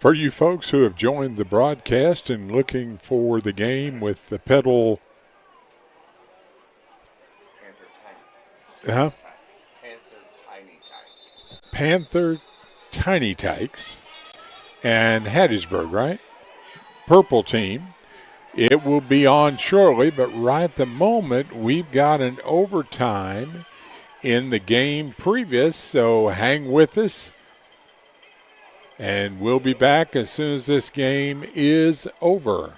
For you folks who have joined the broadcast and looking for the game with the pedal, Panther Tiny Tykes. Panther Tiny Tykes and Hattiesburg, right? Purple team. It will be on shortly, but right at the moment, we've got an overtime in the game previous, so hang with us. And we'll be back as soon as this game is over.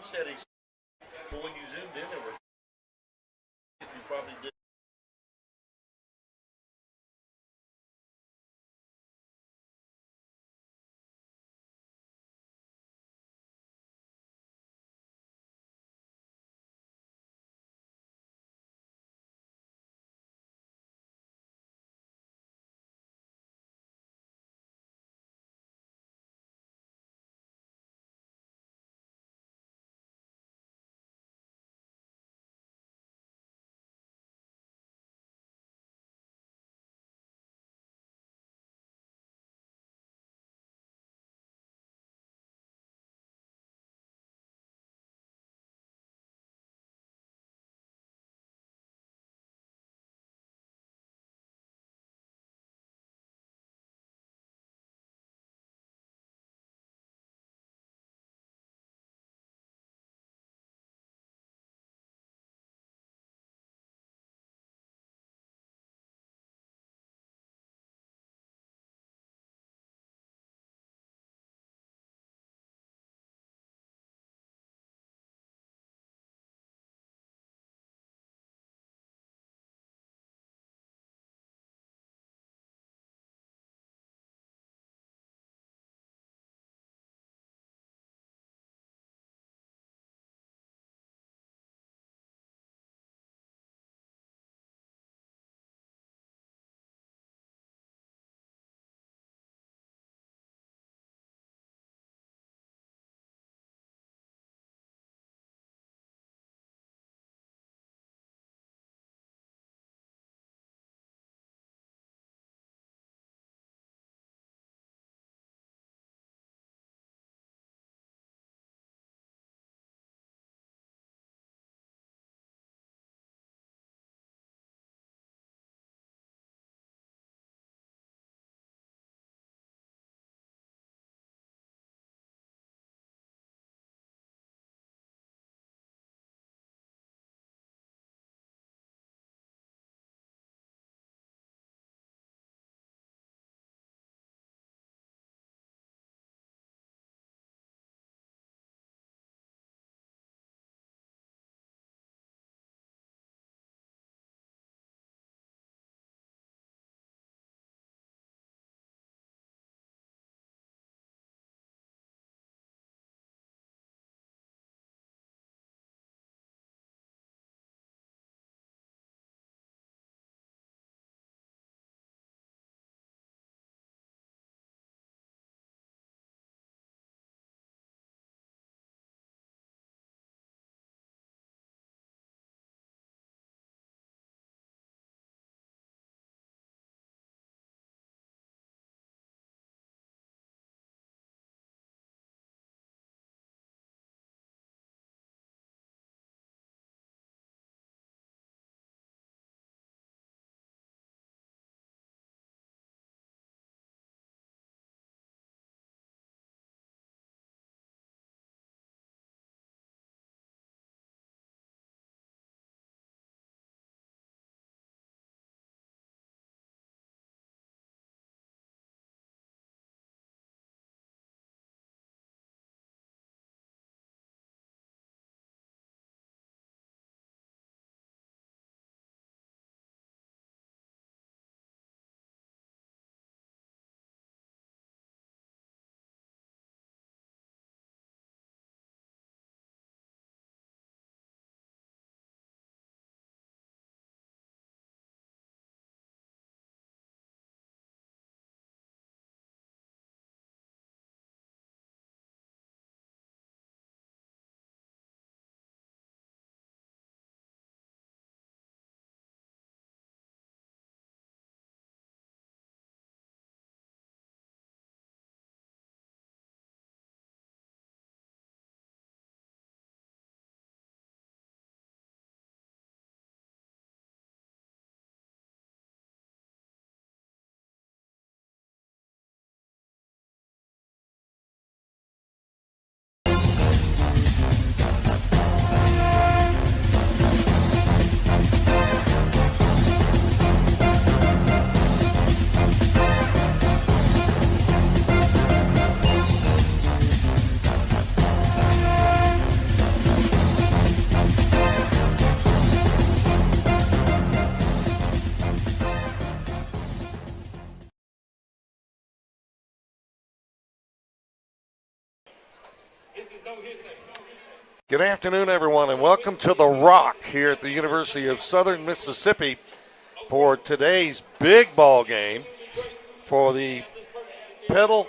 steady. But when you zoomed in, there were, if you probably did. Good afternoon, everyone, and welcome to The Rock here at the University of Southern Mississippi for today's big ball game for the Petal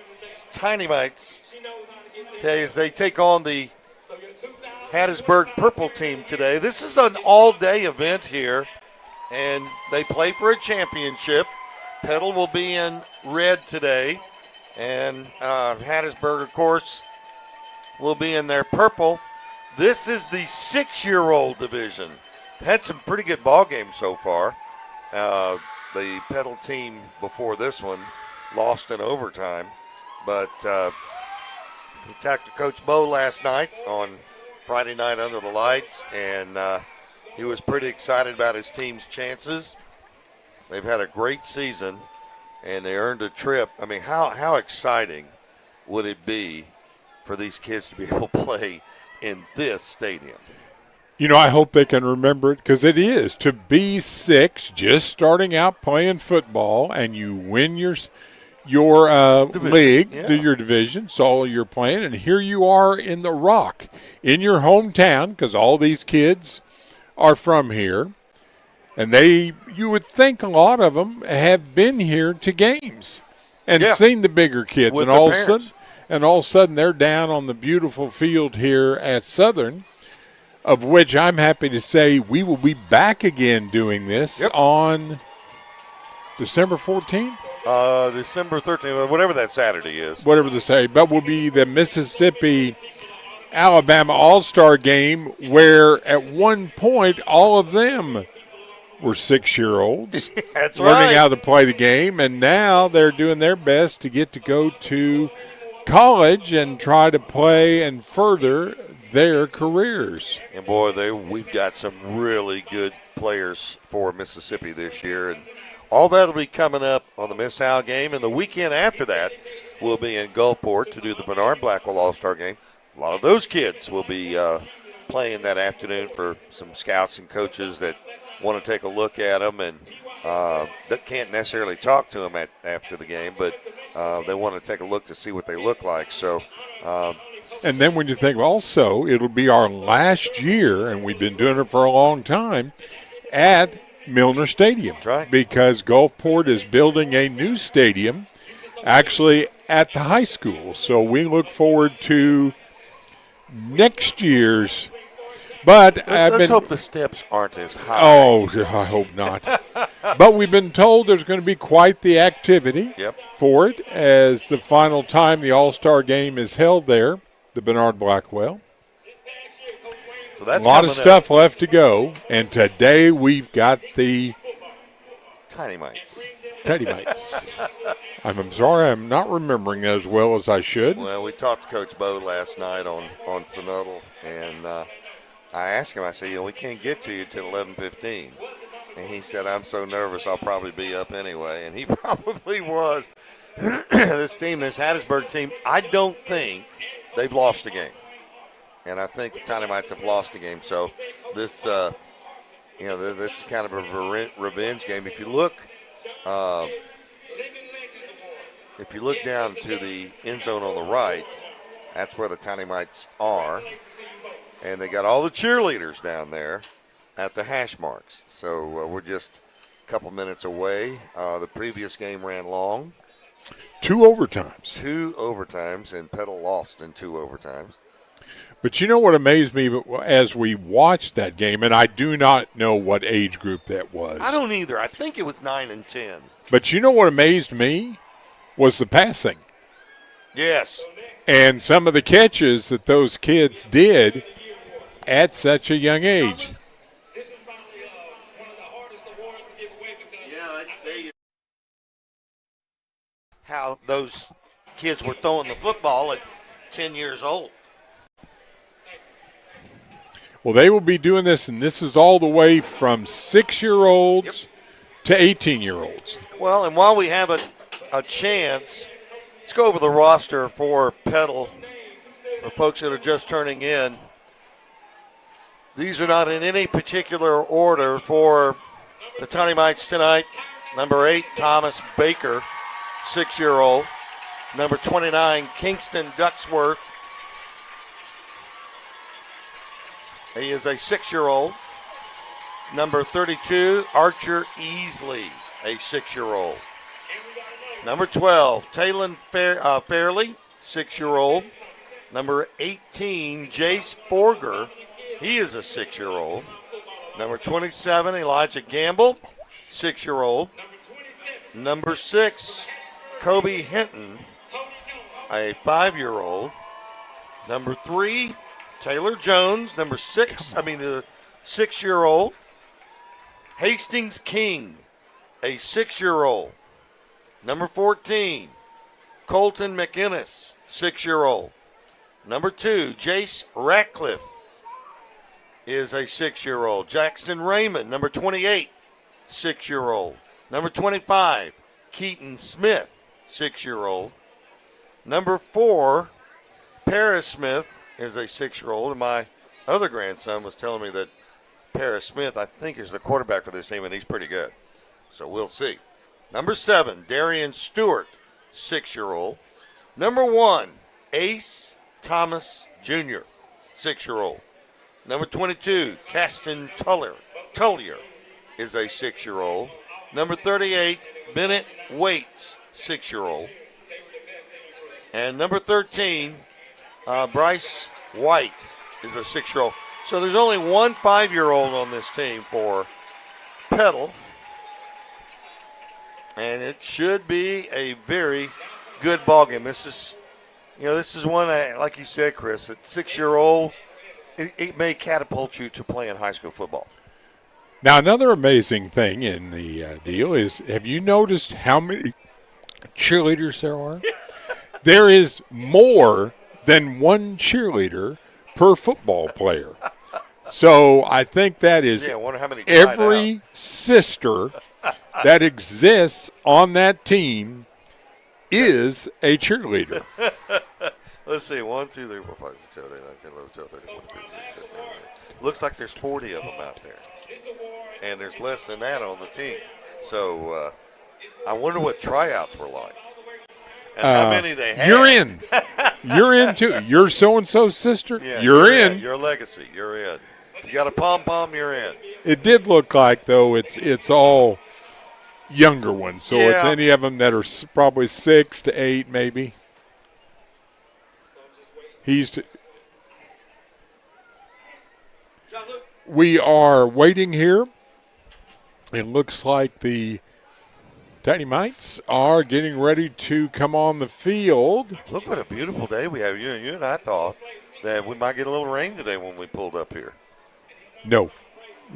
Tiny Mites as they take on the Hattiesburg Purple team today. This is an all-day event here, and they play for a championship. Petal will be in red today, and Hattiesburg, of course, will be in their purple. This is the 6-year-old division. Had some pretty good ball games so far. The Petal team before this one lost in overtime, but we talked to Coach Bo last night on Friday night under the lights, and he was pretty excited about his team's chances. They've had a great season, and they earned a trip. I mean, how exciting would it be for these kids to be able to play in this stadium? You know, I hope they can remember it, because it is. To be 6, just starting out playing football, and you win your league, yeah. your division, so all you're playing, and here you are in the Rock, in your hometown, because all these kids are from here, and you would think a lot of them have been here to games and seen the bigger kids, with and all of a sudden they're down on the beautiful field here at Southern, of which I'm happy to say we will be back again doing this on December 14th? December 13th, whatever that Saturday is. Whatever they say. But will be the Mississippi-Alabama All-Star Game, where at one point all of them were 6-year-olds. That's learning right. how to play the game, and now they're doing their best to get to go to college and try to play and further their careers. And boy, we've got some really good players for Mississippi this year, and all that will be coming up on the Miss Hal game. And the weekend after that, we'll be in Gulfport to do the Bernard Blackwell All-Star game. A lot of those kids will be playing that afternoon for some scouts and coaches that want to take a look at them, and that can't necessarily talk to them after the game, but they want to take a look to see what they look like. So, and then when you think also, it'll be our last year, and we've been doing it for a long time, at Milner Stadium. That's right. Because Gulfport is building a new stadium, actually at the high school. So we look forward to next year's. But let's hope the steps aren't as high. Oh, I hope not. But we've been told there's going to be quite the activity for it, as the final time the All-Star game is held there, the Bernard Blackwell. So that's a lot of stuff left to go, and today we've got the Tiny Mites. Tiny Mites. I'm sorry, I'm not remembering as well as I should. Well, we talked to Coach Bo last night on Funnel, and I asked him, I said, we can't get to you till 11:15. And he said, I'm so nervous I'll probably be up anyway. And he probably was. This Hattiesburg team, I don't think they've lost a game. And I think the Tiny Mites have lost a game. So this, this is kind of a revenge game. If you look down to the end zone on the right, that's where the Tiny Mites are. And they got all the cheerleaders down there at the hash marks. So we're just a couple minutes away. The previous game ran long. 2 overtimes. And Petal lost in 2 overtimes. But you know what amazed me as we watched that game, and I do not know what age group that was. I don't either. I think it was 9 and 10. But you know what amazed me was the passing. Yes. And some of the catches that those kids did at such a young age. How those kids were throwing the football at 10 years old. Well, they will be doing this, and this is all the way from 6-year-olds to 18-year-olds. Well, and while we have a chance, let's go over the roster for Petal. For folks that are just turning in, these are not in any particular order for the Tiny Mites tonight. Number 8, Thomas Baker, 6-year-old. Number 29, Kingston Ducksworth. He is a 6-year-old. Number 32, Archer Easley, a 6-year-old. Number 12, Talon Fairley, 6-year-old. Number 18, Jace Forger, he is a 6-year-old. Number 27, Elijah Gamble, 6-year-old. Number 6, Kobe Hinton, a 5-year-old. Number 3, Taylor Jones, the 6-year-old. Hastings King, a 6-year-old. Number 14, Colton McInnes, 6-year-old. Number 2, Jace Ratcliffe is a 6-year-old. Jackson Raymond, number 28, 6-year-old. Number 25, Keaton Smith, 6-year-old. Number 4, Paris Smith is a 6-year-old. And my other grandson was telling me that Paris Smith, I think, is the quarterback for this team, and he's pretty good. So we'll see. Number 7, Darian Stewart, 6-year-old. Number 1, Ace Thomas Jr., 6-year-old. Number 22, Caston Tullier is a 6-year-old. Number 38, Bennett Waits, 6-year-old. And number 13, Bryce White is a 6-year-old. So there's only one 5-year-old on this team for Petal. And it should be a very good ball game. This is one, like you said, Chris, at 6-year-olds, it may catapult you to playing high school football. Now, another amazing thing in the deal is, have you noticed how many cheerleaders there are? There is more than one cheerleader per football player. So I think that is I wonder how many every sister that exists on that team is a cheerleader. Let's see, 1, 2, 3, 4, 5, 6, 7, 8, 9, 10, 11, 12, 13, 14, 15, 16, 17, 18. Looks like there's 40 of them out there. And there's less than that on the team. So I wonder what tryouts were like. And how many they had. You're in. You're in too. You're so-and-so's sister. Yeah, you're in. Your legacy. You're in. If you got a pom-pom, you're in. It did look like, though, it's all younger ones. So it's Yeah. any of them that are probably 6 to 8 maybe. We are waiting here. It looks like the Tiny Mites are getting ready to come on the field. Look what a beautiful day we have. You and I thought that we might get a little rain today when we pulled up here. No,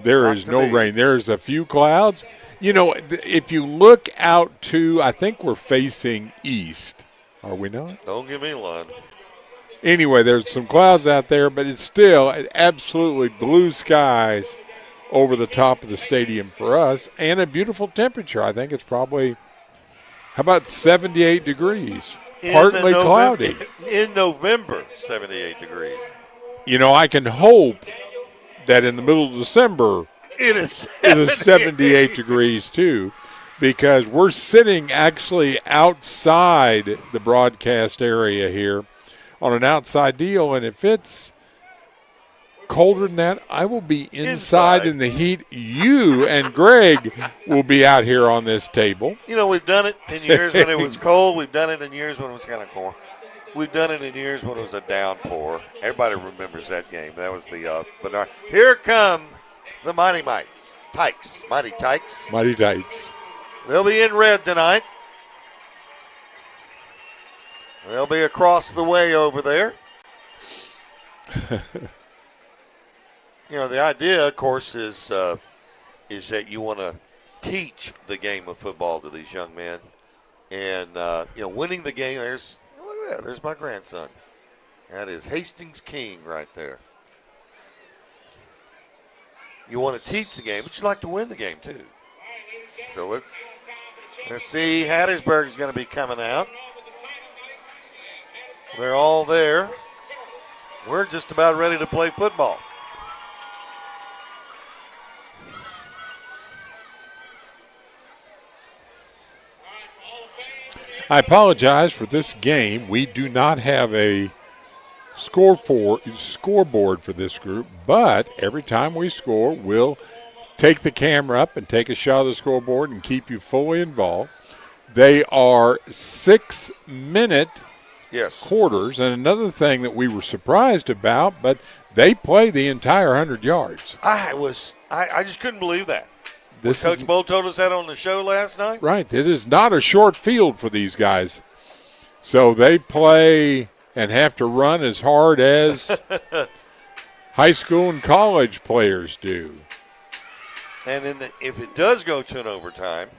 there Not is to no me. rain. There's a few clouds. You know, if you look out to, I think we're facing east. Are we not? Don't give me one. Anyway, there's some clouds out there, but it's still absolutely blue skies over the top of the stadium for us, and a beautiful temperature. I think it's probably, how about 78 degrees, partly cloudy. In November, 78 degrees. You know, I can hope that in the middle of December It is it is 78 degrees too, because we're sitting actually outside the broadcast area here on an outside deal, and if it's colder than that, I will be inside in the heat. You and Greg will be out here on this table. You know, we've done it in years when it was cold. We've done it in years when it was kind of cold. We've done it in years when it was a downpour. Everybody remembers that game. That was the Bernard. Here come the Mighty Mites. Tykes. Mighty Tykes. Mighty Tights. They'll be in red tonight. They'll be across the way over there. You know, the idea, of course, is that you want to teach the game of football to these young men. And, winning the game, look at that, there's my grandson. That is Hastings King right there. You want to teach the game, but you like to win the game, too. So let's see. Hattiesburg is going to be coming out. They're all there. We're just about ready to play football. I apologize for this game. We do not have a scoreboard for this group, but every time we score, we'll take the camera up and take a shot of the scoreboard and keep you fully involved. They are 6-minute quarters, and another thing that we were surprised about, but they play the entire 100 yards. I just couldn't believe that. This Coach Bull told us that on the show last night. Right. It is not a short field for these guys. So they play and have to run as hard as high school and college players do. And if it does go to an overtime,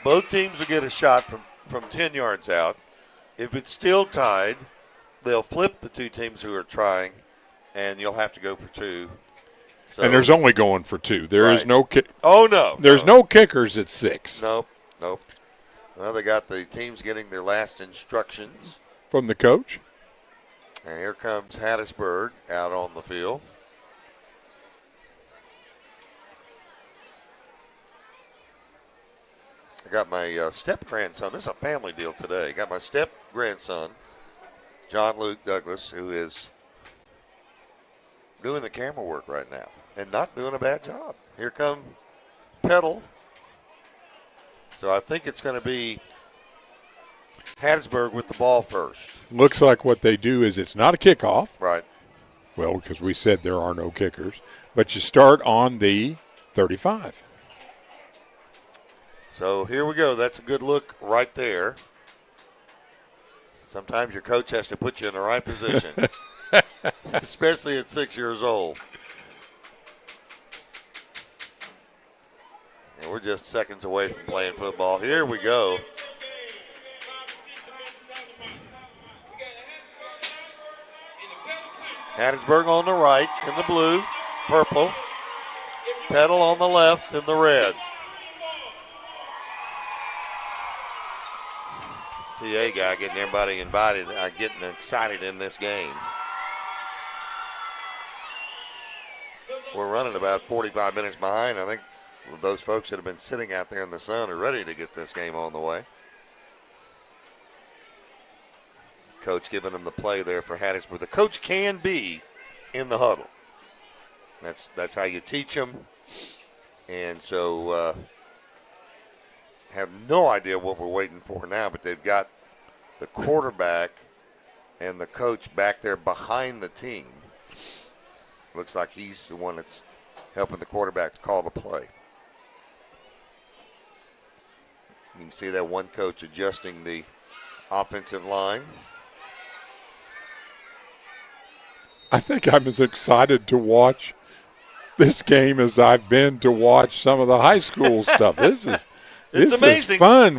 both teams will get a shot from 10 yards out. If it's still tied, they'll flip the two teams who are trying, and you'll have to go for two. So, and there's only going for two. There is no kick. Oh, no. There's no kickers at 6. Nope. Well, they got the teams getting their last instructions. From the coach. And here comes Hattiesburg out on the field. I got my step-grandson. This is a family deal today. Got my step-grandson, John Luke Douglas, who is doing the camera work right now and not doing a bad job. Here come Petal. So I think it's going to be Hattiesburg with the ball first. Looks like what they do is it's not a kickoff. Right. Well, because we said there are no kickers. But you start on the 35. So here we go. That's a good look right there. Sometimes your coach has to put you in the right position, especially at 6 years old. And we're just seconds away from playing football. Here we go. Hattiesburg on the right in the blue, purple. Petal on the left in the red. PA guy getting everybody invited, getting excited in this game. We're running about 45 minutes behind. I think those folks that have been sitting out there in the sun are ready to get this game on the way. Coach giving them the play there for Hattiesburg. The coach can be in the huddle. That's how you teach them. And so have no idea what we're waiting for now, but they've got the quarterback and the coach back there behind the team. Looks like he's the one that's helping the quarterback to call the play. You can see that one coach adjusting the offensive line. I think I'm as excited to watch this game as I've been to watch some of the high school stuff. This is amazing. Fun.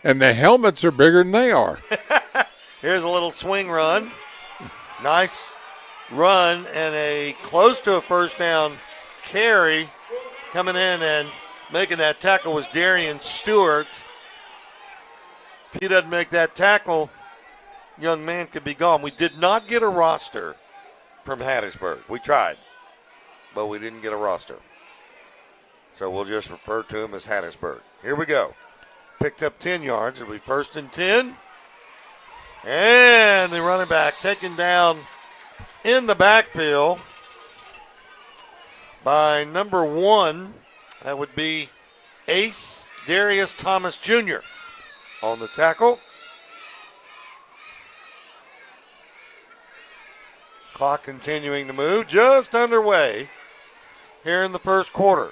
And the helmets are bigger than they are. Here's a little swing run. Nice run and a close to a first down carry. Coming in and making that tackle was Darian Stewart. If he doesn't make that tackle, young man could be gone. We did not get a roster from Hattiesburg. We tried, but we didn't get a roster. So we'll just refer to him as Hattiesburg. Here we go. Picked up 10 yards. It'll be 1st and 10. And the running back taken down in the backfield by number 1. That would be Ace Darius Thomas Jr. on the tackle. Clock continuing to move, just underway here in the first quarter.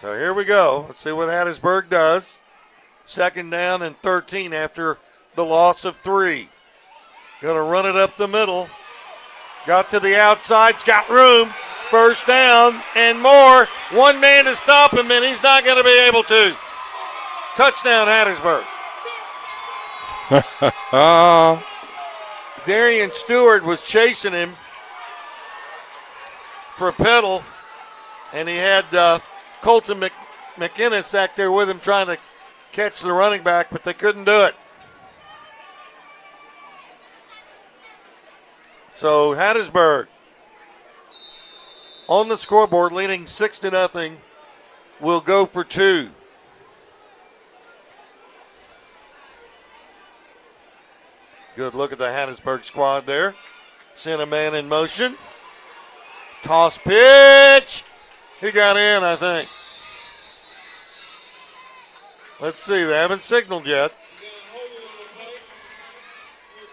So here we go. Let's see what Hattiesburg does. 2nd down and 13 after the loss of 3. Going to run it up the middle. Got to the outside. It's got room. 1st down and more. One man to stop him, and he's not going to be able to. Touchdown, Hattiesburg. Darian Stewart was chasing him for a pedal, and he had Colton McInnes back there with him trying to catch the running back, but they couldn't do it. So Hattiesburg on the scoreboard leading 6-0 will go for two. Good look at the Hattiesburg squad there. Sent a man in motion. Toss pitch. He got in, I think. Let's see, they haven't signaled yet.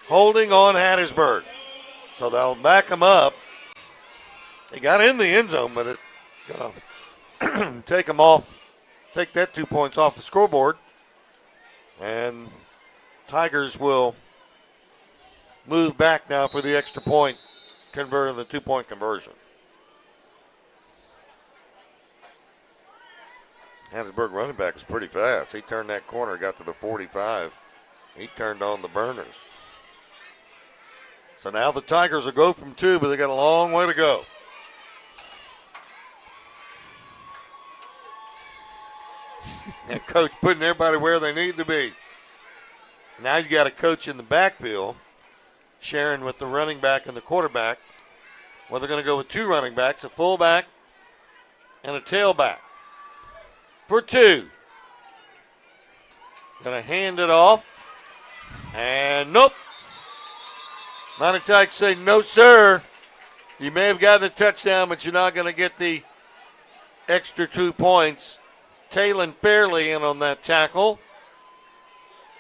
Holding on Hattiesburg. So they'll back him up. He got in the end zone, but it gonna take him off, take that 2 points off the scoreboard. And Tigers will move back now for the extra point, converting the 2-point conversion. Hattiesburg running back was pretty fast. He turned that corner, got to the 45. He turned on the burners. So now the Tigers will go from two, but they got a long way to go. And coach putting everybody where they need to be. Now you got a coach in the backfield, sharing with the running back and the quarterback. Well, they're going to go with two running backs, a fullback and a tailback. For two. Going to hand it off. And nope. Mite Tigers say, no, sir. You may have gotten a touchdown, but you're not going to get the extra 2 points. Talon Fairley in on that tackle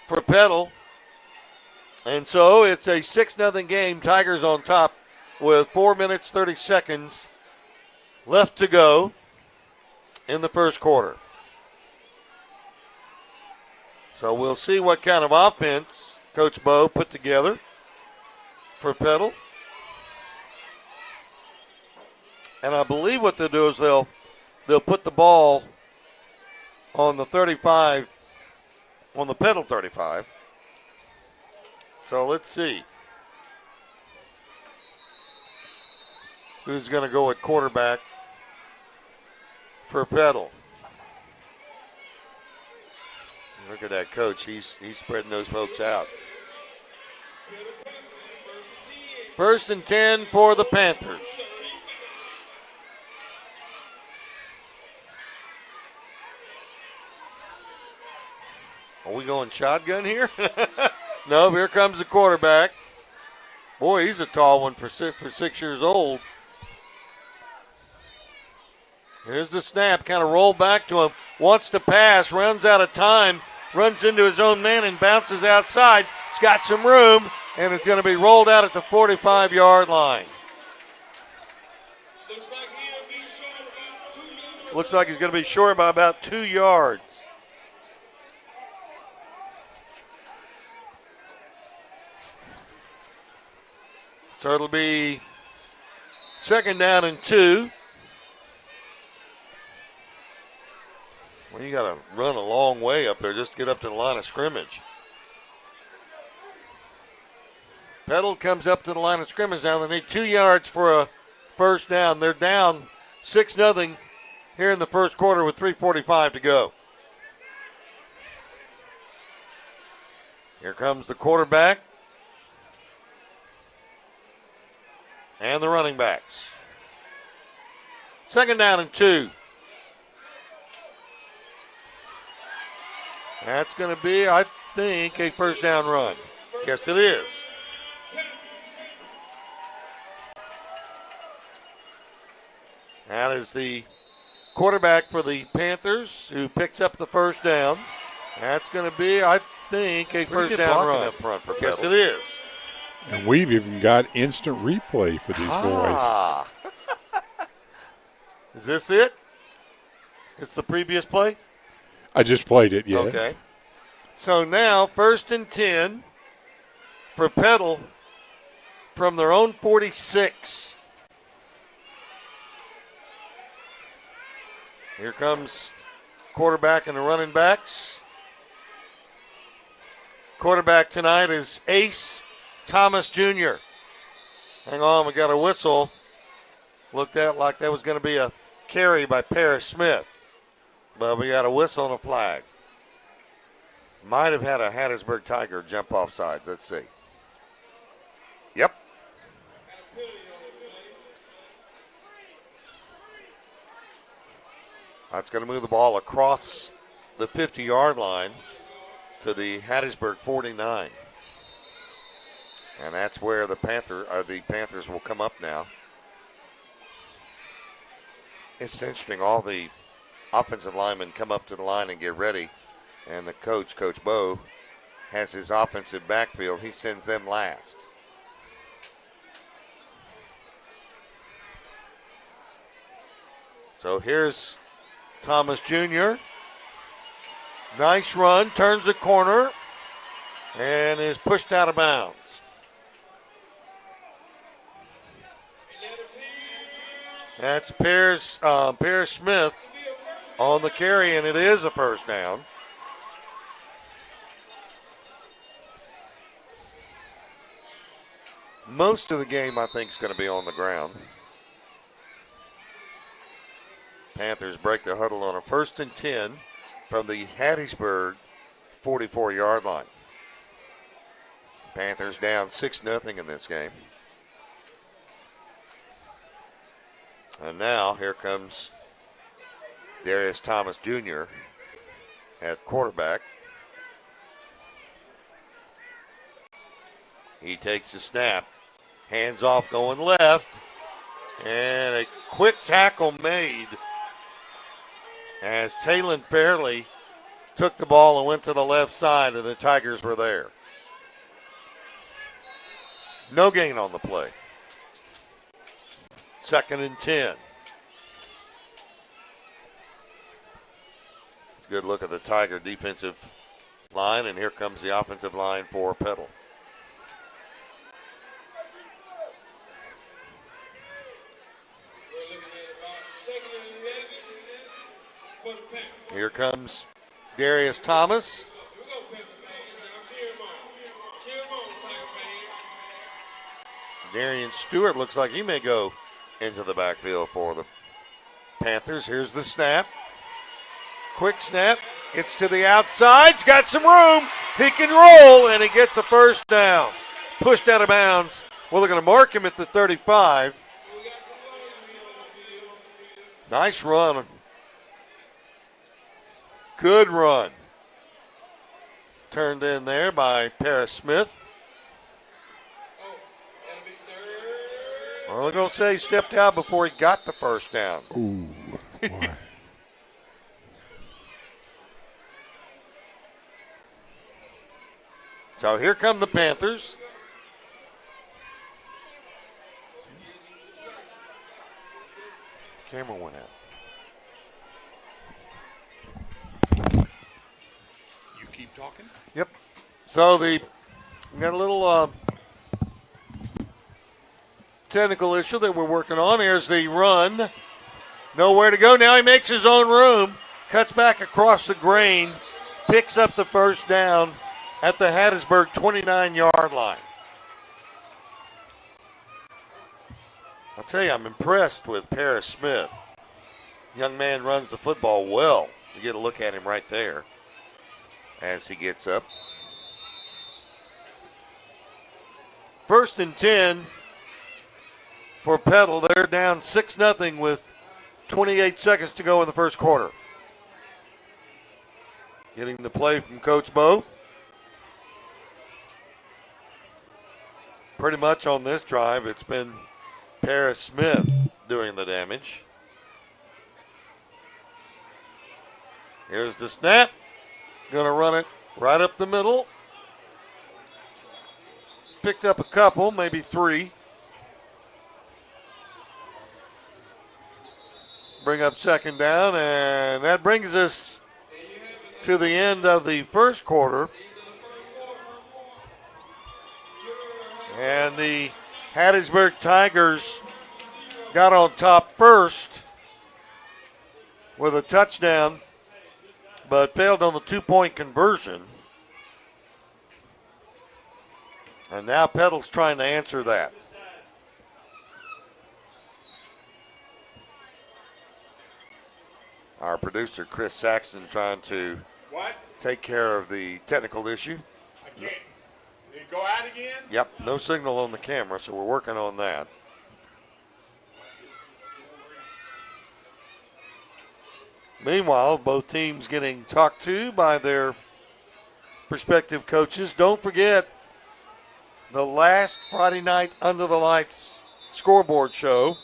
for Petal. And so it's a 6-0 game. Tigers on top with 4 minutes, 30 seconds left to go in the first quarter. So we'll see what kind of offense Coach Bo put together for Petal. And I believe what they'll do is they'll put the ball on the 35, on the Petal 35. So let's see who's going to go at quarterback for Petal. Look at that coach. He's spreading those folks out. 1st and 10 for the Panthers. Are we going shotgun here? No, here comes the quarterback. Boy, he's a tall one for 6 years old. Here's the snap, kind of rolled back to him. Wants to pass, runs out of time, runs into his own man and bounces outside. He's got some room, and it's going to be rolled out at the 45-yard line. Looks like he's going to be short by about 2 yards. So it'll be 2nd down and 2. Well, you got to run a long way up there just to get up to the line of scrimmage. Petal comes up to the line of scrimmage now. They need 2 yards for a first down. They're down 6-0 here in the first quarter with 3:45 to go. Here comes the quarterback and the running backs. 2nd down and 2. That's going to be, I think, a first down run. Yes, it is. That is the quarterback for the Panthers who picks up the first down. That's going to be, I think, a first down run. Up front for Yes, Petal. it is. And we've even got instant replay for these boys. Is this it? It's the previous play? I just played it, yes. Okay. So now 1st and 10 for Petal from their own 46. Here comes quarterback and the running backs. Quarterback tonight is Ace Thomas Jr. Hang on, we got a whistle. Looked at like that was going to be a carry by Paris Smith. But we got a whistle and a flag. Might have had a Hattiesburg Tiger jump off sides. Let's see. Yep. That's going to move the ball across the 50-yard line to the Hattiesburg 49. And that's where the Panthers will come up now. It's interesting. All the offensive linemen come up to the line and get ready. And the Coach Bo, has his offensive backfield. He sends them last. So here's Thomas Jr. Nice run, turns the corner, and is pushed out of bounds. That's Paris Smith on the carry, and it is a first down. Most of the game, I think, is going to be on the ground. Panthers break the huddle on a 1st and 10 from the Hattiesburg 44-yard line. Panthers down 6-0 in this game. And now here comes Darius Thomas Jr. at quarterback. He takes the snap, hands off going left, and a quick tackle made as Talon Fairley took the ball and went to the left side, and the Tigers were there. No gain on the play. 2nd and 10. It's a good look at the Tiger defensive line, and here comes the offensive line for Petal. Here comes Darius Thomas. Darian Stewart looks like he may go into the backfield for the Panthers. Here's the snap. Quick snap. It's to the outside. He's got some room. He can roll, and he gets a first down. Pushed out of bounds. Well, they're going to mark him at the 35. Nice run. Good run. Turned in there by Paris Smith. Well, we're going to say he stepped out before he got the first down. Ooh, boy. So here come the Panthers. Camera went out. You keep talking? Yep. So we got a little technical issue that we're working on. Here's the run. Nowhere to go. Now he makes his own room. Cuts back across the grain. Picks up the first down at the Hattiesburg 29-yard line. I'll tell you, I'm impressed with Paris Smith. Young man runs the football well. You get a look at him right there as he gets up. 1st and 10 for Petal. They're down 6-0 with 28 seconds to go in the first quarter. Getting the play from Coach Bo. Pretty much on this drive, it's been Paris Smith doing the damage. Here's the snap. Gonna run it right up the middle. Picked up a couple, maybe 3. Bring up 2nd down, and that brings us to the end of the first quarter. And the Hattiesburg Tigers got on top first with a touchdown, but failed on the 2-point conversion. And now Petal's trying to answer that. Our producer, Chris Saxton, trying to take care of the technical issue. I can't. Did it go out again? Yep, no signal on the camera, so we're working on that. Meanwhile, both teams getting talked to by their prospective coaches. Don't forget the last Friday night Under the Lights scoreboard show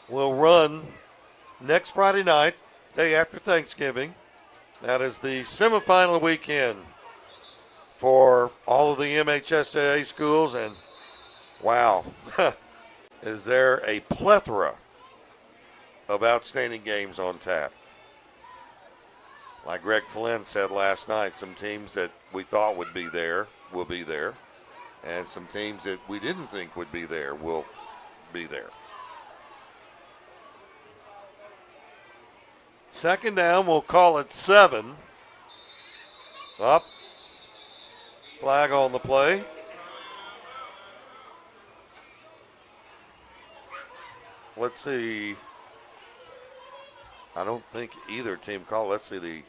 will run next Friday night, day after Thanksgiving. That is the semifinal weekend for all of the MHSAA schools. And wow, is there a plethora of outstanding games on tap. Like Greg Flynn said last night, some teams that we thought would be there will be there, and some teams that we didn't think would be there will be there. Second down, we'll call it 7. Up. Flag on the play. Let's see. I don't think either team called. Let's see the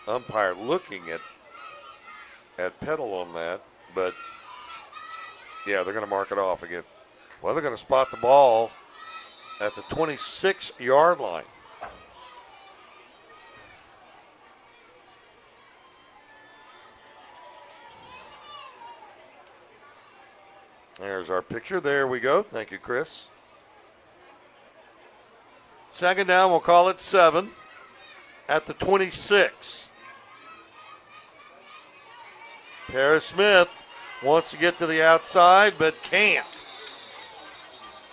umpire looking at Petal on that, but yeah, they're going to mark it off again. Well, they're going to spot the ball at the 26-yard line. There's our picture. There we go. Thank you, Chris. Second down, we'll call it 7 at the 26. Paris Smith wants to get to the outside, but can't.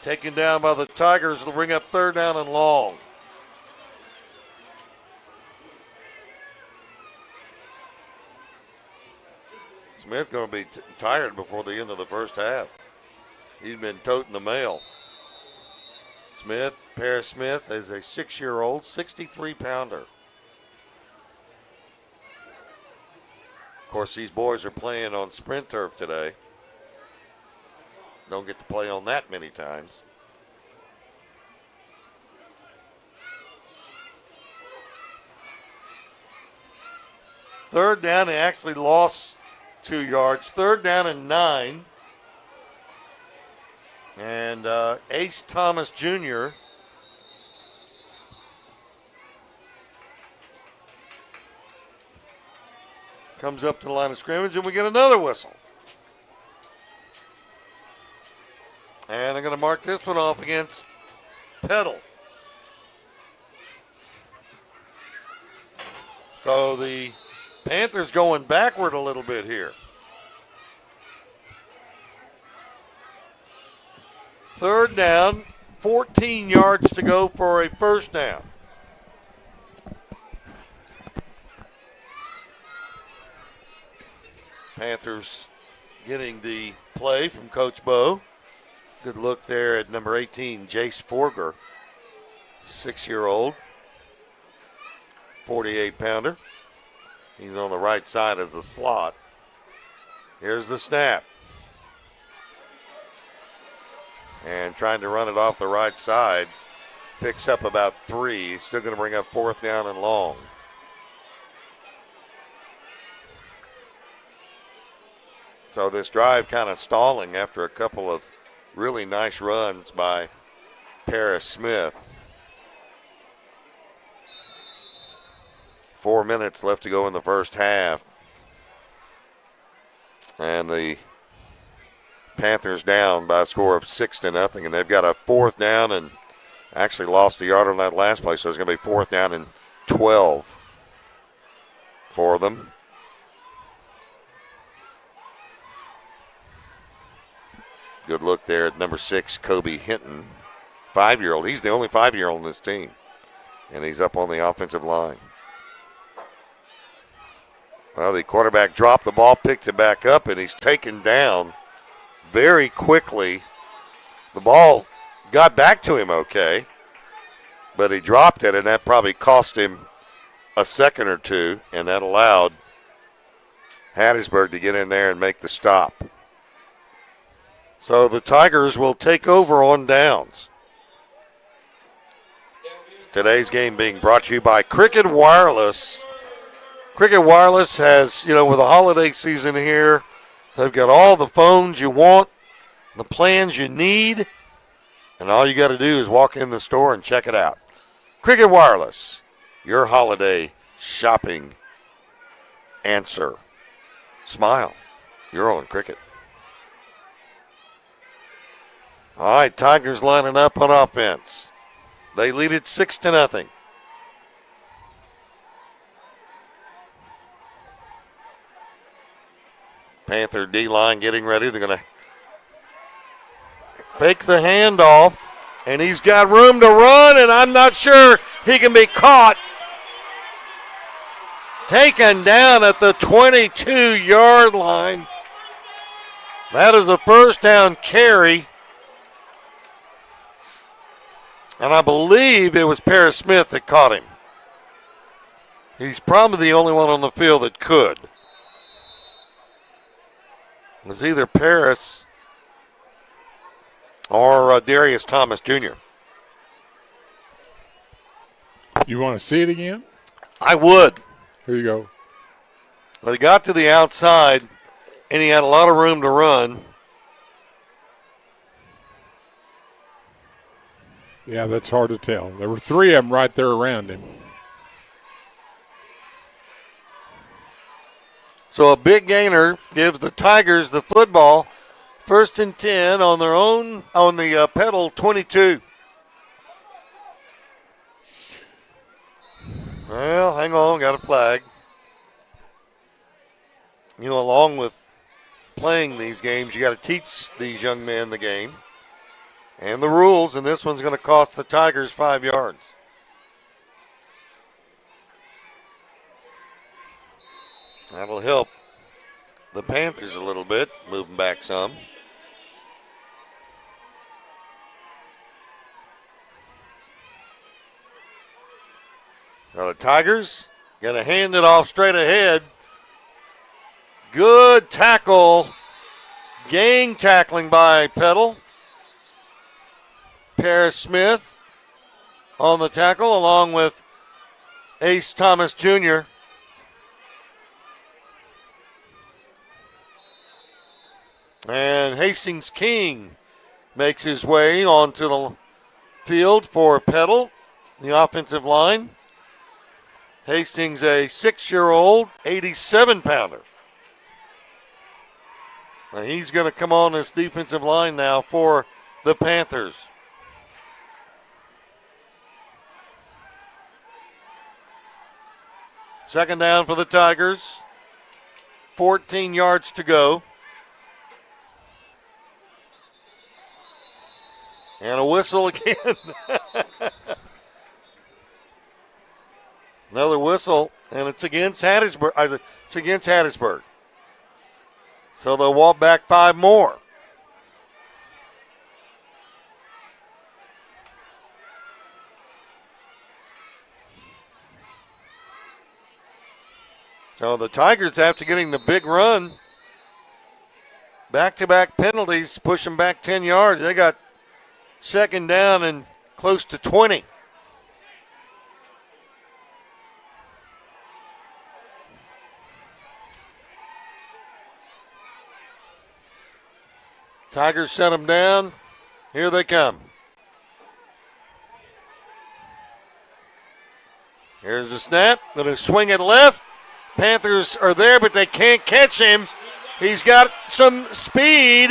Taken down by the Tigers. It'll bring up third down and long. Smith going to be tired before the end of the first half. He's been toting the mail. Smith, Paris Smith, is a 6-year-old, 63-pounder. Of course, these boys are playing on sprint turf today. Don't get to play on that many times. Third down, he actually lost 2 yards. Third down and 9. And Ace Thomas Jr. comes up to the line of scrimmage, and we get another whistle. And I'm going to mark this one off against Petal. So the Panthers going backward a little bit here. Third down, 14 yards to go for a first down. Panthers getting the play from Coach Bo. Good look there at number 18, Jace Forger, 6-year-old, 48-pounder. He's on the right side as a slot. Here's the snap. And trying to run it off the right side. Picks up about 3. He's still going to bring up fourth down and long. So this drive kind of stalling after a couple of really nice runs by Paris Smith. 4 minutes left to go in the first half. And the Panthers down by a score of 6-0. And they've got a fourth down and actually lost a yard on that last play. So it's going to be fourth down and 12 for them. Good look there at number 6, Kobe Hinton, 5-year-old. He's the only 5-year-old on this team. And he's up on the offensive line. Well, the quarterback dropped the ball, picked it back up, and he's taken down very quickly. The ball got back to him okay, but he dropped it, and that probably cost him a second or two, and that allowed Hattiesburg to get in there and make the stop. So the Tigers will take over on downs. Today's game being brought to you by Cricket Wireless. Cricket Wireless has, with the holiday season here, they've got all the phones you want, the plans you need, And all you got to do is walk in the store and check it out. Cricket Wireless, your holiday shopping answer. Smile. You're on Cricket. All right, Tigers lining up on offense. They lead it 6-0. Panther D-line getting ready. They're going to fake the handoff, and he's got room to run, and I'm not sure he can be caught. Taken down at the 22-yard line. That is a first down carry. And I believe it was Paris Smith that caught him. He's probably the only one on the field that could. It was either Paris or Darius Thomas Jr. You want to see it again? I would. Here you go. Well, he got to the outside, and he had a lot of room to run. Yeah, that's hard to tell. There were three of them right there around him. So a big gainer gives the Tigers the football. 1st and 10 on their own, on the Petal 22. Well, hang on, got a flag. You know, along with playing these games, you got to teach these young men the game and the rules, and this one's going to cost the Tigers 5 yards. That'll help the Panthers a little bit, moving back some. Now the Tigers going to hand it off straight ahead. Good tackle. Gang tackling by Petal. Paris Smith on the tackle along with Ace Thomas Jr. And Hastings King makes his way onto the field for Petal, the offensive line. Hastings, a 6-year-old, 87-pounder. Now he's going to come on this defensive line now for the Panthers. Second down for the Tigers. 14 yards to go. And a whistle again. Another whistle, and it's against Hattiesburg. It's against Hattiesburg. So they'll walk back 5 more. So the Tigers, after getting the big run, back-to-back penalties, push them back 10 yards. They got second down and close to 20. Tigers set them down. Here they come. Here's the snap. Going to swing it left. Panthers are there, but they can't catch him. He's got some speed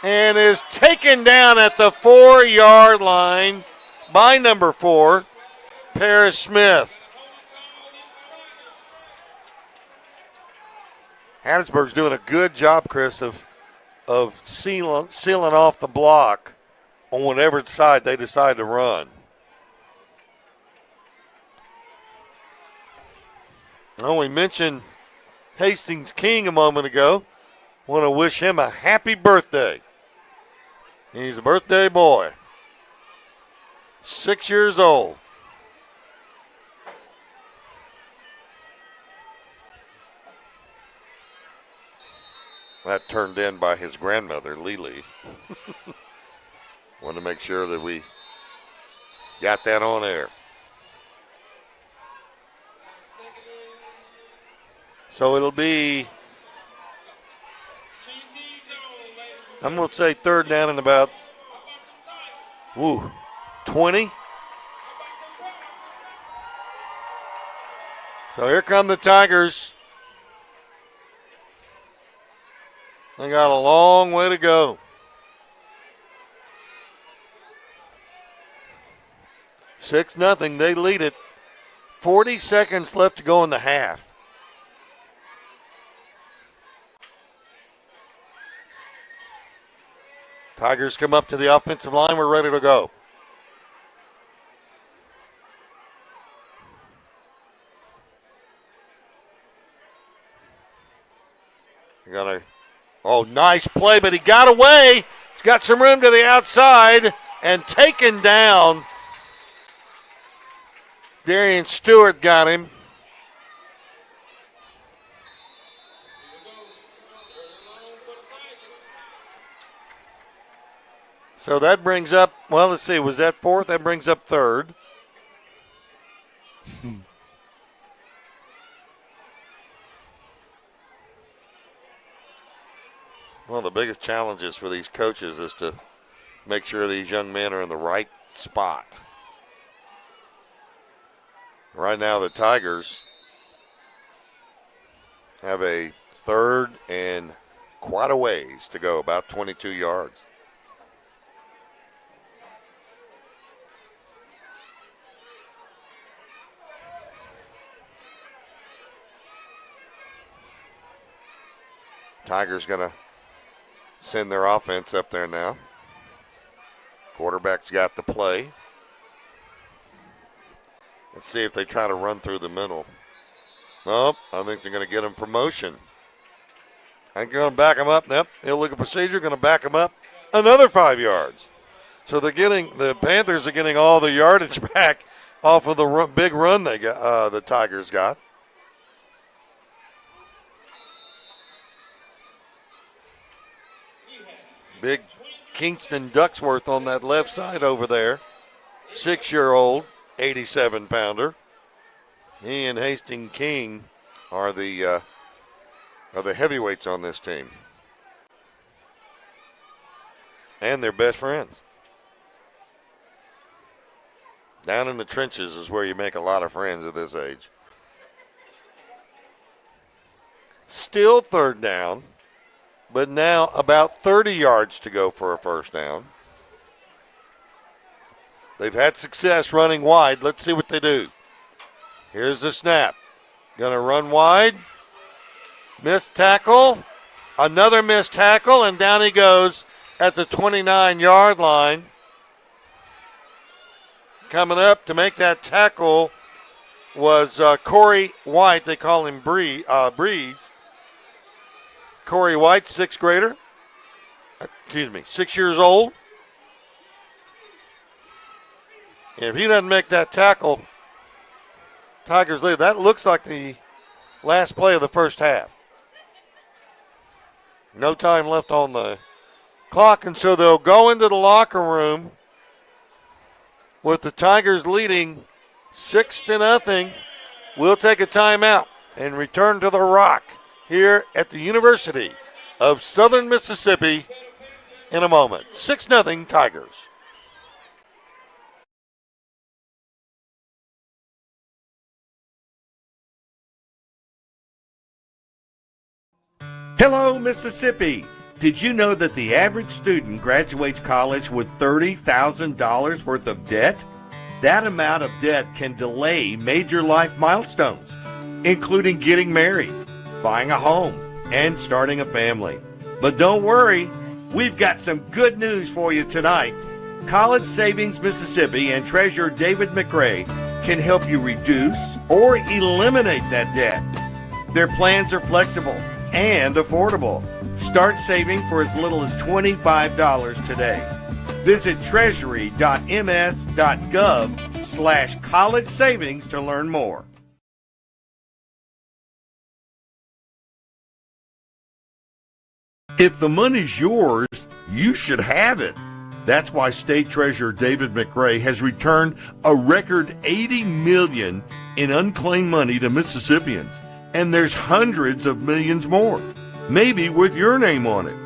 and is taken down at the 4-yard line by number 4, Paris Smith. Hattiesburg's doing a good job, Chris, of sealing off the block on whatever side they decide to run. Oh, we mentioned Hastings King a moment ago. Want to wish him a happy birthday. He's a birthday boy. 6 years old. That turned in by his grandmother, Lily. Want to make sure that we got that on air. So it'll be, I'm going to say third down and about, Ooh, 20. So here come the Tigers. They got a long way to go. 6-0, they lead it. 40 seconds left to go in the half. Tigers come up to the offensive line. We're ready to go. Nice play, but he got away. He's got some room to the outside and taken down. Darian Stewart got him. So that brings up, well, let's see, was that fourth? That brings up third. One of the biggest challenges for these coaches is to make sure these young men are in the right spot. Right now, the Tigers have a third and quite a ways to go, about 22 yards. Tigers going to send their offense up there now. Quarterback's got the play. Let's see if they try to run through the middle. Nope, I think they're going to get him for motion. I'm going to back him up. Yep, illegal procedure, going to back him up another 5 yards. So the Panthers are getting all the yardage back off of the big run they got. The Tigers got. Big Kingston Ducksworth on that left side over there. 6-year-old, 87-pounder. He and Hastings King are the heavyweights on this team. And they're best friends. Down in the trenches is where you make a lot of friends at this age. Still third down. But now about 30 yards to go for a first down. They've had success running wide. Let's see what they do. Here's the snap. Going to run wide. Missed tackle. Another missed tackle, and down he goes at the 29-yard line. Coming up to make that tackle was Corey White. They call him Breeze. Corey White, 6th grader. 6 years old. And if he doesn't make that tackle, Tigers lead. That looks like the last play of the first half. No time left on the clock, and so they'll go into the locker room with the Tigers leading 6-0. We'll take a timeout and return to the Rock here at the University of Southern Mississippi in a moment. 6-0 Tigers. Hello, Mississippi. Did you know that the average student graduates college with $30,000 worth of debt? That amount of debt can delay major life milestones, including getting married, buying a home, and starting a family. But don't worry, we've got some good news for you tonight. College Savings Mississippi and Treasurer David McRae can help you reduce or eliminate that debt. Their plans are flexible and affordable. Start saving for as little as $25 today. Visit treasury.ms.gov/college savings to learn more. If the money's yours, you should have it. That's why State Treasurer David McRae has returned a record $80 million in unclaimed money to Mississippians. And there's hundreds of millions more, maybe with your name on it.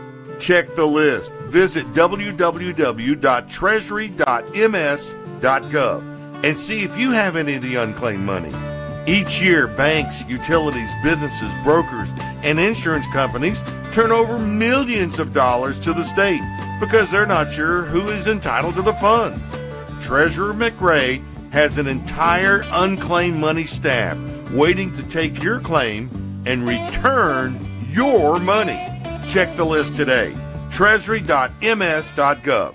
Check the list. Visit www.treasury.ms.gov and see if you have any of the unclaimed money. Each year, banks, utilities, businesses, brokers, and insurance companies turn over millions of dollars to the state because they're not sure who is entitled to the funds. Treasurer McRae has an entire unclaimed money staff waiting to take your claim and return your money. Check the list today. Treasury.ms.gov.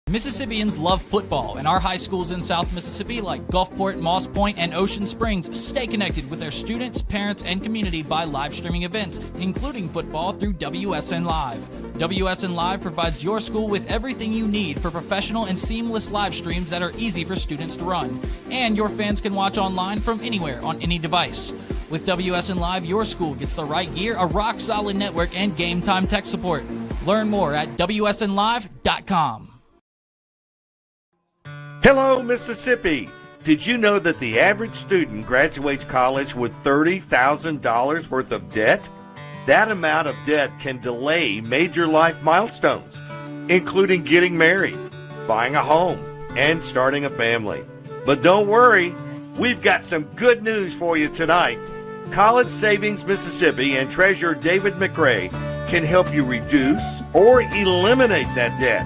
Mississippians love football, and our high schools in South Mississippi like Gulfport, Moss Point, and Ocean Springs stay connected with their students, parents, and community by live streaming events, including football through WSN Live. WSN Live provides your school with everything you need for professional and seamless live streams that are easy for students to run. And your fans can watch online from anywhere on any device. With WSN Live, your school gets the right gear, a rock-solid network, and game-time tech support. Learn more at WSNLive.com. Hello, Mississippi. Did you know that the average student graduates college with $30,000 worth of debt? That amount of debt can delay major life milestones, including getting married, buying a home, and starting a family. But don't worry, we've got some good news for you tonight. College Savings Mississippi and Treasurer David McRae can help you reduce or eliminate that debt.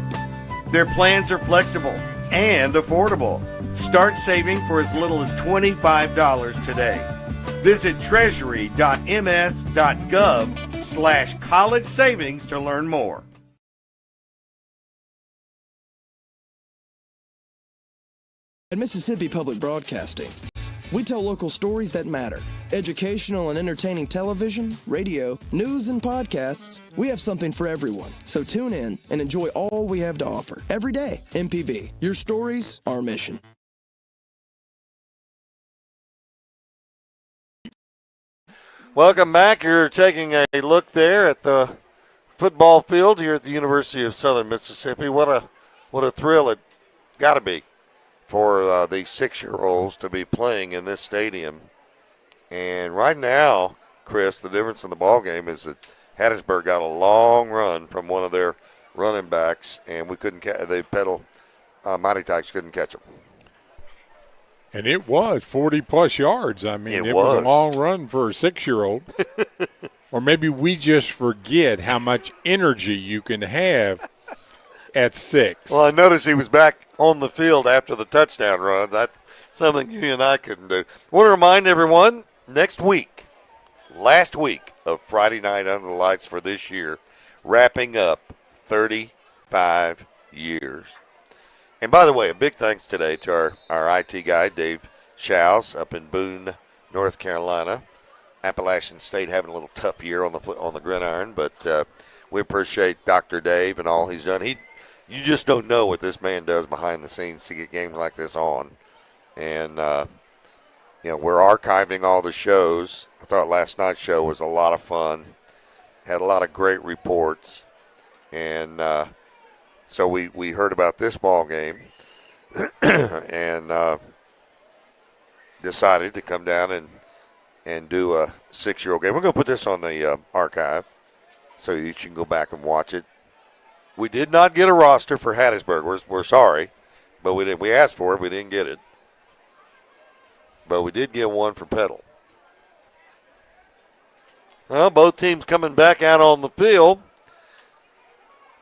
Their plans are flexible and affordable. Start saving for as little as $25 today. Visit treasury.ms.gov/college savings to learn more. At Mississippi Public Broadcasting, we tell local stories that matter. Educational and entertaining television, radio, news, and podcasts. We have something for everyone. So tune in and enjoy all we have to offer. Every day, MPB. Your stories, our mission. Welcome back. You're taking a look there at the football field here at the University of Southern Mississippi. What a thrill it got to be for the 6-year-olds to be playing in this stadium. And right now, Chris, the difference in the ball game is that Hattiesburg got a long run from one of their running backs, and we couldn't catch. They Mite couldn't catch them. And it was 40-plus yards. I mean, it was a long run for a 6-year-old. Or maybe we just forget how much energy you can have at 6. Well, I noticed he was back on the field after the touchdown run. That's something you and I couldn't do. I want to remind everyone, next week, last week of Friday Night Under the Lights for this year, wrapping up 35 years. And by the way, a big thanks today to our IT guy, Dave Shows, up in Boone, North Carolina. Appalachian State having a little tough year on the gridiron, but we appreciate Dr. Dave and all he's done. You just don't know what this man does behind the scenes to get games like this on. And, we're archiving all the shows. I thought last night's show was a lot of fun, had a lot of great reports. And so we heard about this ball game and decided to come down and do a 6-year-old game. We're going to put this on the archive so that you can go back and watch it. We did not get a roster for Hattiesburg. We're sorry, but we asked for it. We didn't get it. But we did get one for Petal. Well, both teams coming back out on the field.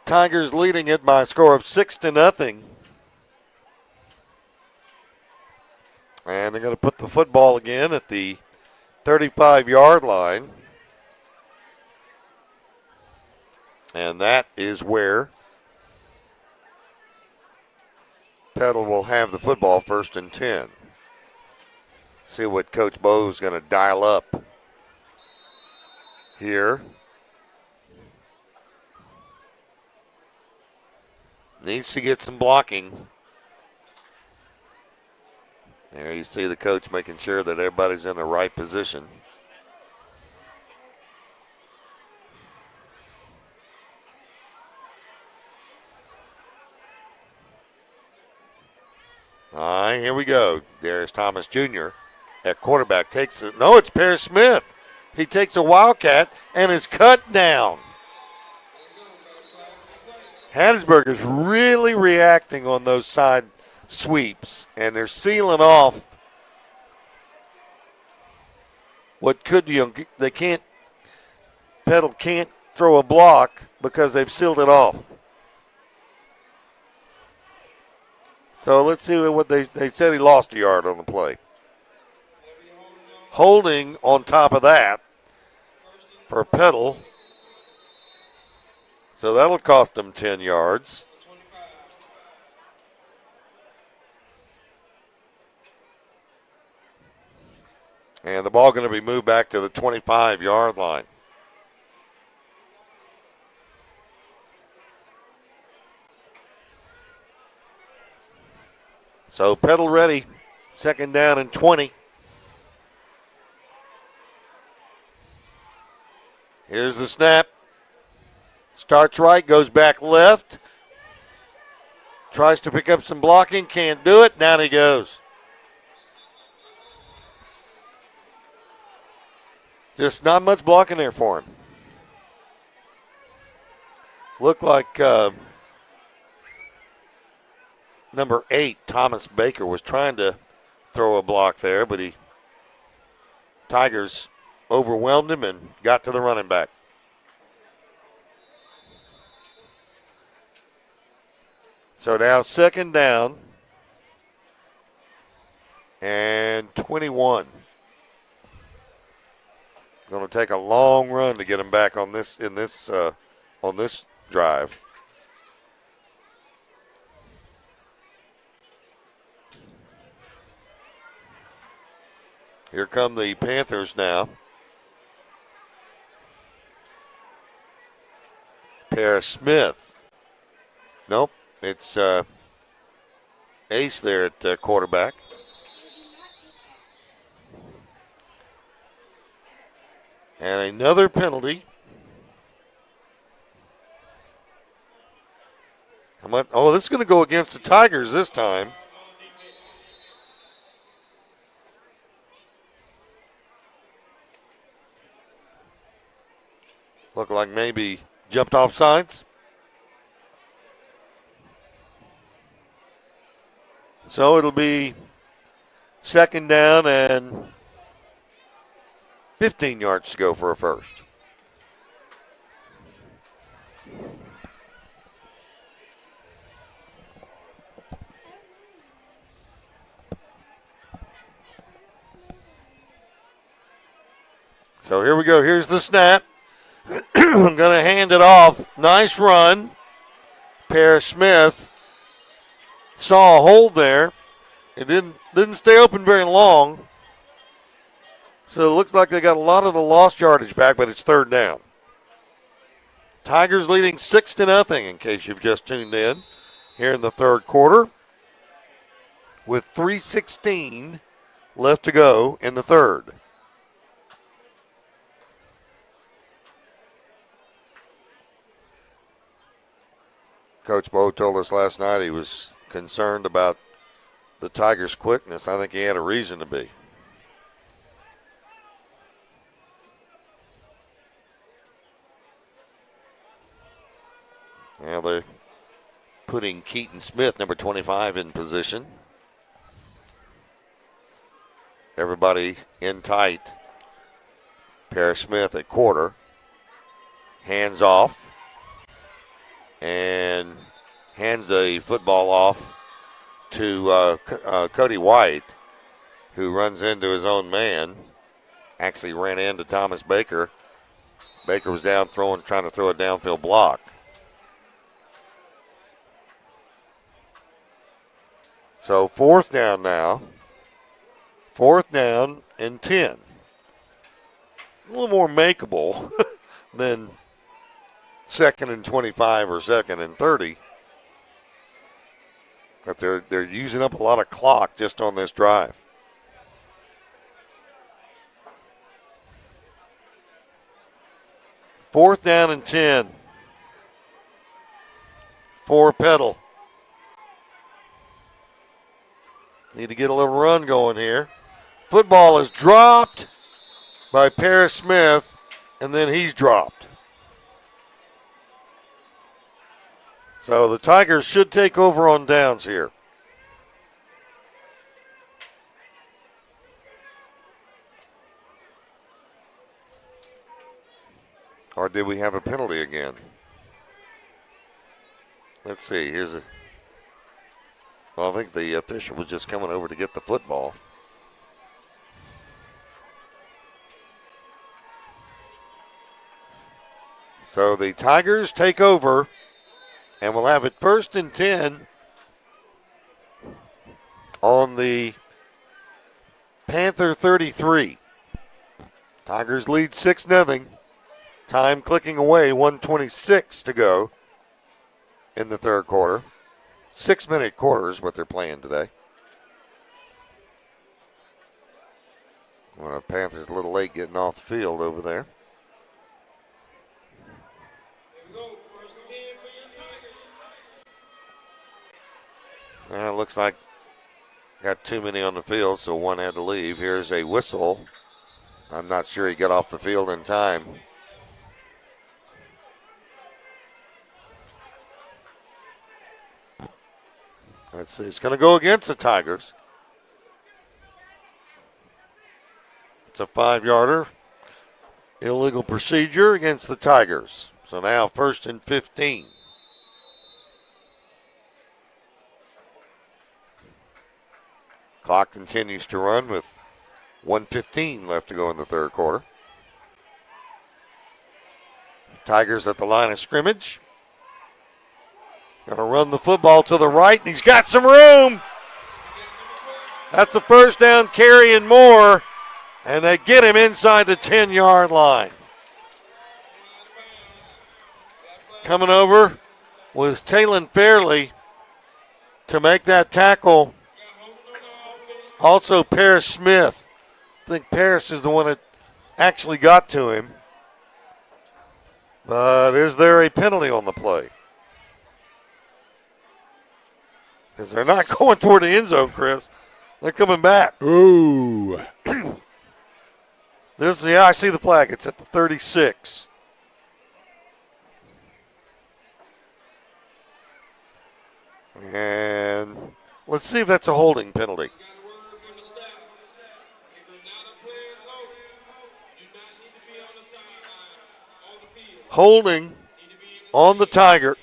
Tigers leading it by a score of 6-0. And they're going to put the football again at the 35-yard line. And that is where Petal will have the football, 1st and 10. See what Coach Bo's going to dial up here. Needs to get some blocking. There you see the coach making sure that everybody's in the right position. All right, here we go. There's Thomas Jr. at quarterback. Takes it. No, it's Paris Smith. He takes a Wildcat and is cut down. Hattiesburg is really reacting on those side sweeps, and they're sealing off what could, they can't, Petal can't throw a block because they've sealed it off. So let's see what they said. He lost a yard on the play. Holding on top of that for Petal. So that'll cost them 10 yards. And the ball going to be moved back to the 25-yard line. So Petal ready. Second down and 20. Here's the snap. Starts right, goes back left. Tries to pick up some blocking, can't do it. Down he goes. Just not much blocking there for him. Looked like number 8, Thomas Baker, was trying to throw a block there, but Tigers overwhelmed him and got to the running back. So now second down and 21. Going to take a long run to get him back on this on this drive. Here come the Panthers now. Paris Smith. Nope, it's Ace there at quarterback. And another penalty. Oh, this is going to go against the Tigers this time. Look like maybe jumped off sides. So it'll be second down and 15 yards to go for a first. So here we go. Here's the snap. I'm going to hand it off. Nice run. Paris Smith saw a hold there. It didn't stay open very long. So it looks like they got a lot of the lost yardage back, but it's third down. Tigers leading 6-0 in case you've just tuned in here in the third quarter with 3:16 left to go in the third. Coach Bo told us last night he was concerned about the Tigers' quickness. I think he had a reason to be. Well, they're putting Keaton Smith, number 25, in position. Everybody in tight. Paris Smith at quarter. Hands off. And hands the football off to Cody White, who runs into his own man. Actually ran into Thomas Baker. Baker was down trying to throw a downfield block. So fourth down now. Fourth down and 10. A little more makeable than second and 25 or second and 30. But they're using up a lot of clock just on this drive. Fourth down and 10 for Petal. Need to get a little run going here. Football is dropped by Paris Smith, and then he's dropped. So the Tigers should take over on downs here. Or did we have a penalty again? Let's see. Well, I think the official was just coming over to get the football. So the Tigers take over, and we'll have it 1st and 10 on the Panther 33. Tigers lead 6-0. Time clicking away, 1:26 to go in the third quarter. 6-minute quarter is what they're playing today. Well, the Panthers a little late getting off the field over there. It looks like got too many on the field, so one had to leave. Here's a whistle. I'm not sure he got off the field in time. Let's see. It's going to go against the Tigers. It's a 5-yarder. Illegal procedure against the Tigers. So now 1st and 15. Clock continues to run with 1:15 left to go in the third quarter. Tigers at the line of scrimmage. Going to run the football to the right, and he's got some room. That's a 1st down carry and more, and they get him inside the 10-yard line. Coming over was Talon Fairley to make that tackle. Also Paris Smith. I think Paris is the one that actually got to him. But is there a penalty on the play? Because they're not going toward the end zone, Chris. They're coming back. Ooh. I see the flag. It's at the 36. And let's see if that's a holding penalty. Holding on the Tiger.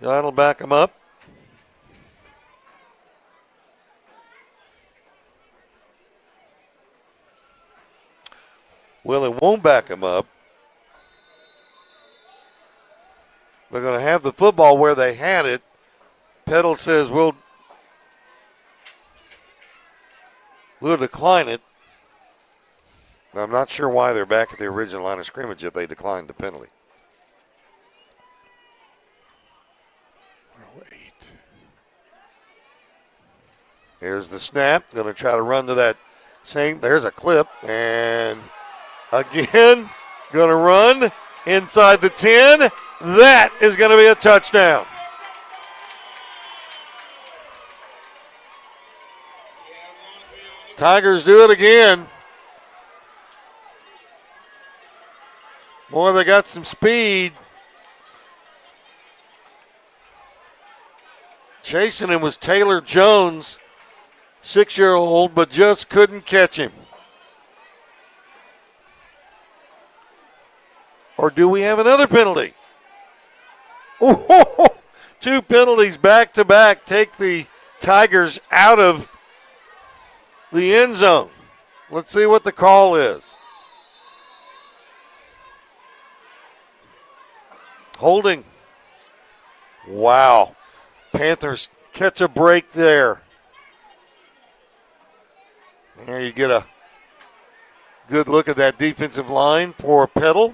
That'll back him up. Well, it won't back him up. They're going to have the football where they had it. Petal says we'll decline it. I'm not sure why they're back at the original line of scrimmage if they declined the penalty. Here's the snap. Going to try to run to that same. There's a clip. And again, going to run inside the 10. That is going to be a touchdown. Tigers do it again. Boy, they got some speed. Chasing him was Taylor Jones, 6-year-old, but just couldn't catch him. Or do we have another penalty? Oh, 2 penalties back to back take the Tigers out of the end zone. Let's see what the call is. Holding. Wow. Panthers catch a break there. There you get a good look at that defensive line for Petal.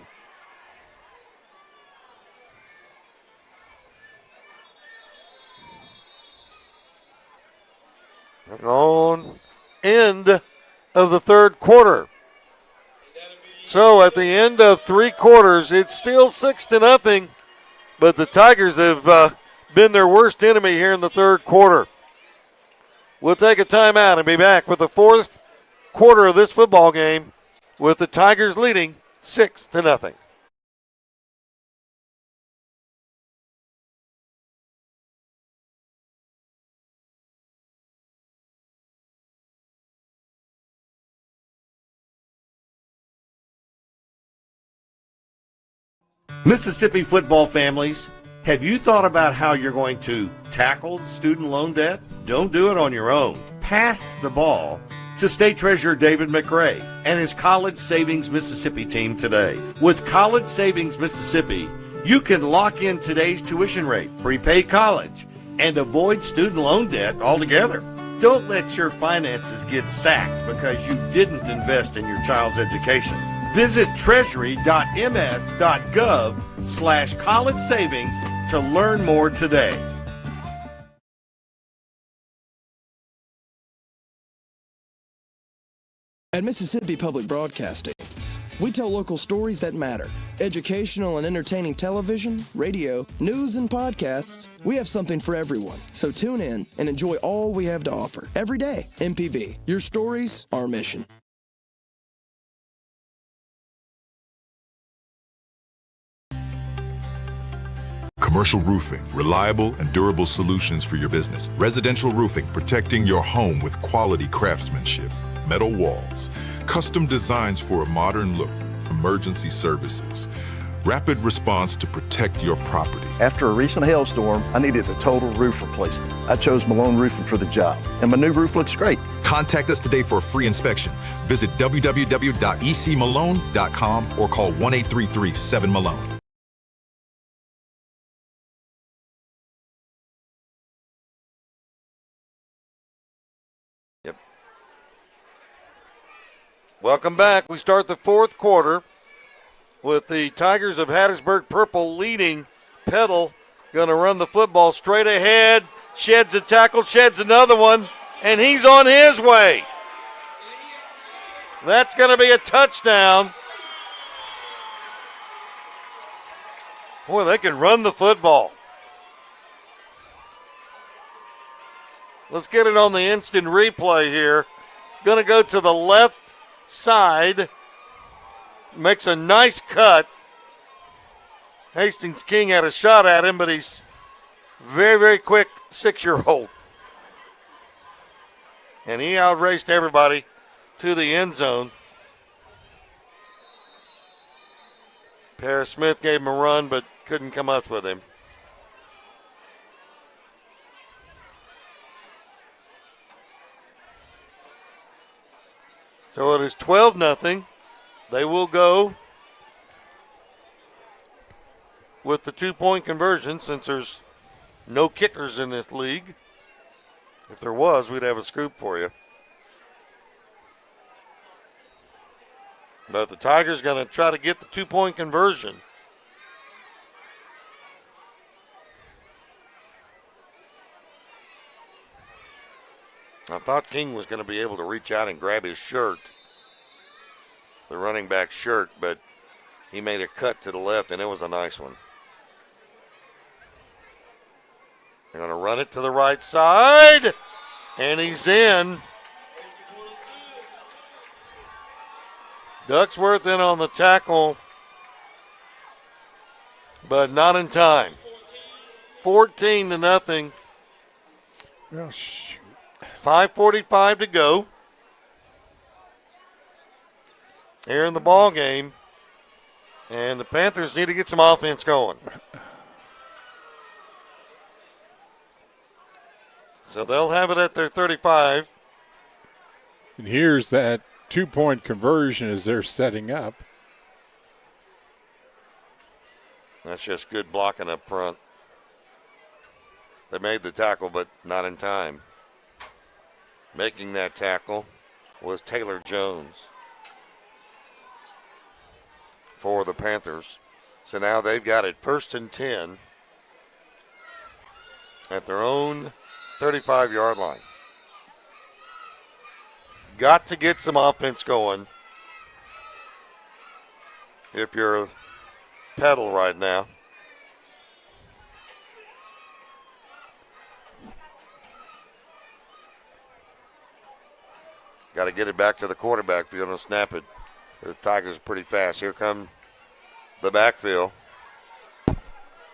on end of the third quarter. So at the end of 3 quarters, it's still 6-0, but the Tigers have been their worst enemy here in the third quarter. We'll take a timeout and be back with the fourth quarter of this football game with the Tigers leading 6-0. Mississippi football families, have you thought about how you're going to tackle student loan debt? Don't do it on your own. Pass the ball to State Treasurer David McRae and his College Savings Mississippi team today. With College Savings Mississippi, you can lock in today's tuition rate, prepay college, and avoid student loan debt altogether. Don't let your finances get sacked because you didn't invest in your child's education. Visit treasury.ms.gov/college savings to learn more today. At Mississippi Public Broadcasting, we tell local stories that matter. Educational and entertaining television, radio, news, and podcasts. We have something for everyone. So tune in and enjoy all we have to offer. Every day, MPB. Your stories, our mission. Commercial roofing, reliable and durable solutions for your business. Residential roofing, protecting your home with quality craftsmanship. Metal walls, custom designs for a modern look. Emergency services, rapid response to protect your property. After a recent hailstorm, I needed a total roof replacement. I chose Malone Roofing for the job, and my new roof looks great. Contact us today for a free inspection. Visit www.ecmalone.com or call 1-833-7-MALONE. Welcome back. We start the fourth quarter with the Tigers of Hattiesburg Purple leading. Peddle going to run the football straight ahead. Sheds a tackle, sheds another one, and he's on his way. That's going to be a touchdown. Boy, they can run the football. Let's get it on the instant replay here. Going to go to the left side, makes a nice cut. Hastings King had a shot at him, but he's very, very quick 6-year-old. And he outraced everybody to the end zone. Paris Smith gave him a run, but couldn't come up with him. So it is 12-0. They will go with the 2-point conversion since there's no kickers in this league. If there was, we'd have a scoop for you. But the Tigers going to try to get the 2-point conversion. I thought King was going to be able to reach out and grab his shirt, the running back shirt, but he made a cut to the left, and it was a nice one. They're going to run it to the right side, and he's in. Ducksworth in on the tackle, but not in time. 14-0. Oh, shoot. 5:45 to go here in the ball game, and the Panthers need to get some offense going. So they'll have it at their 35. And here's that 2-point conversion as they're setting up. That's just good blocking up front. They made the tackle, but not in time. Making that tackle was Taylor Jones for the Panthers. So now they've got it 1st and 10 at their own 35-yard line. got to get some offense going if you're Petal right now. Got to get it back to the quarterback if you're going to snap it. The Tigers are pretty fast. Here come the backfield.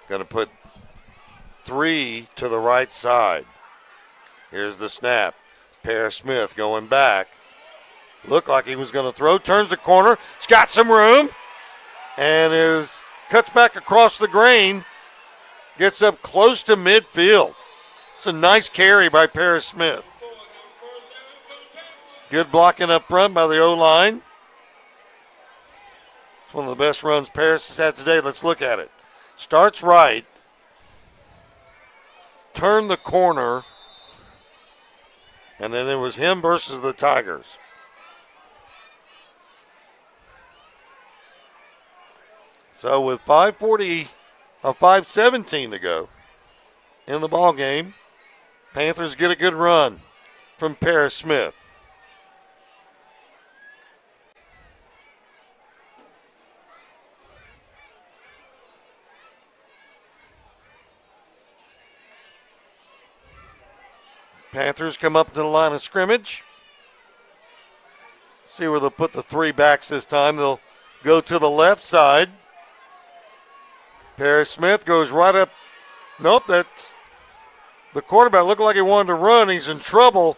Going to put 3 to the right side. Here's the snap. Paris Smith going back. Looked like he was going to throw. Turns the corner. It's got some room. And cuts back across the grain. Gets up close to midfield. It's a nice carry by Paris Smith. Good blocking up front by the O-line. It's one of the best runs Paris has had today. Let's look at it. Starts right. Turned the corner. And then it was him versus the Tigers. So with 5:17 to go in the ball game, Panthers get a good run from Paris Smith. Panthers come up to the line of scrimmage. See where they'll put the 3 backs this time. They'll go to the left side. Paris Smith goes right up. Nope, that's the quarterback. Looked like he wanted to run. He's in trouble.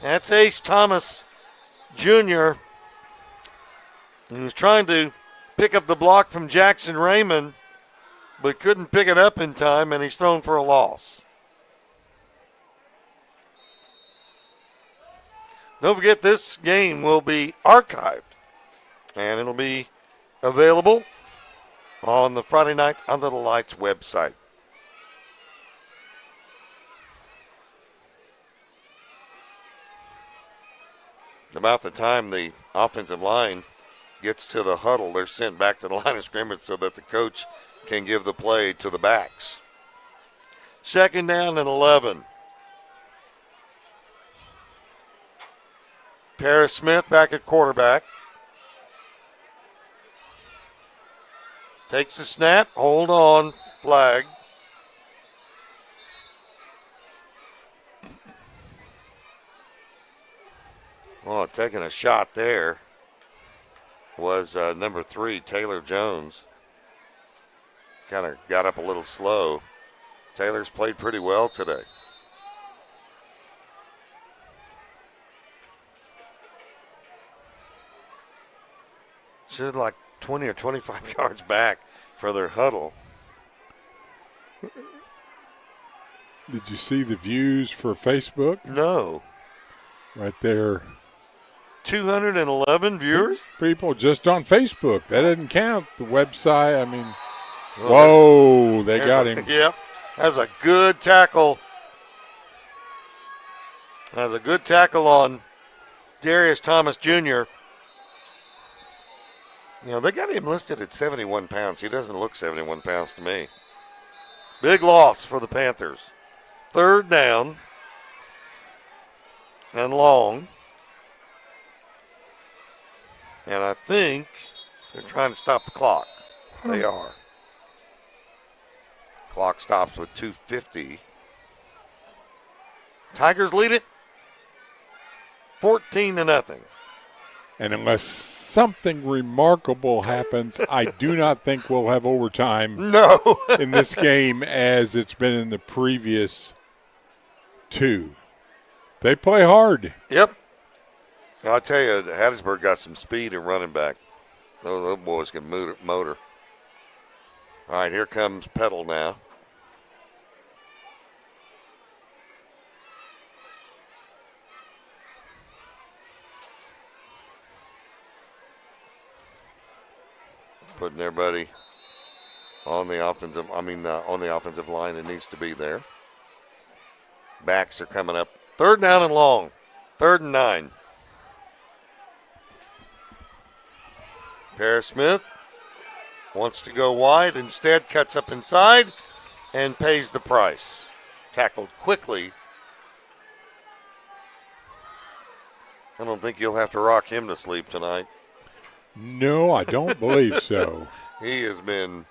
That's Ace Thomas Jr. He was trying to pick up the block from Jackson Raymond, but couldn't pick it up in time, and he's thrown for a loss. Don't forget, this game will be archived, and it'll be available on the Friday Night Under the Lights website. About the time the offensive line gets to the huddle, they're sent back to the line of scrimmage so that the coach can give the play to the backs. 2nd down and 11. Paris Smith back at quarterback. Takes the snap. Hold on. Flag. Well, taking a shot there was number 3, Taylor Jones. Kind of got up a little slow. Taylor's played pretty well today. Should like 20 or 25 yards back for their huddle. Did you see the views for Facebook? No. Right there. 211 viewers? People just on Facebook. That doesn't count. The website, I mean, whoa, they got him. Yep. That's a good tackle. That's a good tackle on Darius Thomas Jr. You know, they got him listed at 71 pounds. He doesn't look 71 pounds to me. Big loss for the Panthers. 3rd down and long. And I think they're trying to stop the clock. They are. Clock stops with 2:50. Tigers lead it 14-0. And unless something remarkable happens, I do not think we'll have overtime in this game as it's been in the previous 2. They play hard. Yep. I'll tell you, Hattiesburg got some speed in running back. Those boys can motor. All right, here comes Petal now. Putting everybody on the offensive line that needs to be there. Backs are coming up. 3rd down and long. 3rd and 9. Paris Smith wants to go wide. Instead, cuts up inside and pays the price. Tackled quickly I don't think you'll have to rock him to sleep tonight. No, I don't believe so. He has been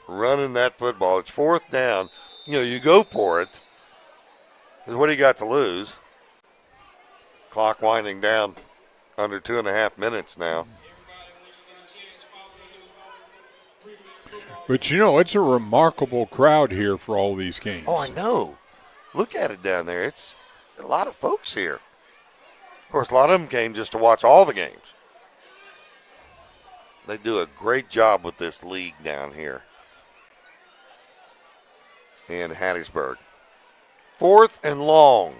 running that football. It's 4th down. You go for it. Because what do you got to lose? Clock winding down under 2.5 minutes now. But, it's a remarkable crowd here for all these games. Oh, I know. Look at it down there. It's a lot of folks here. Of course, a lot of them came just to watch all the games. They do a great job with this league down here in Hattiesburg. 4th and long.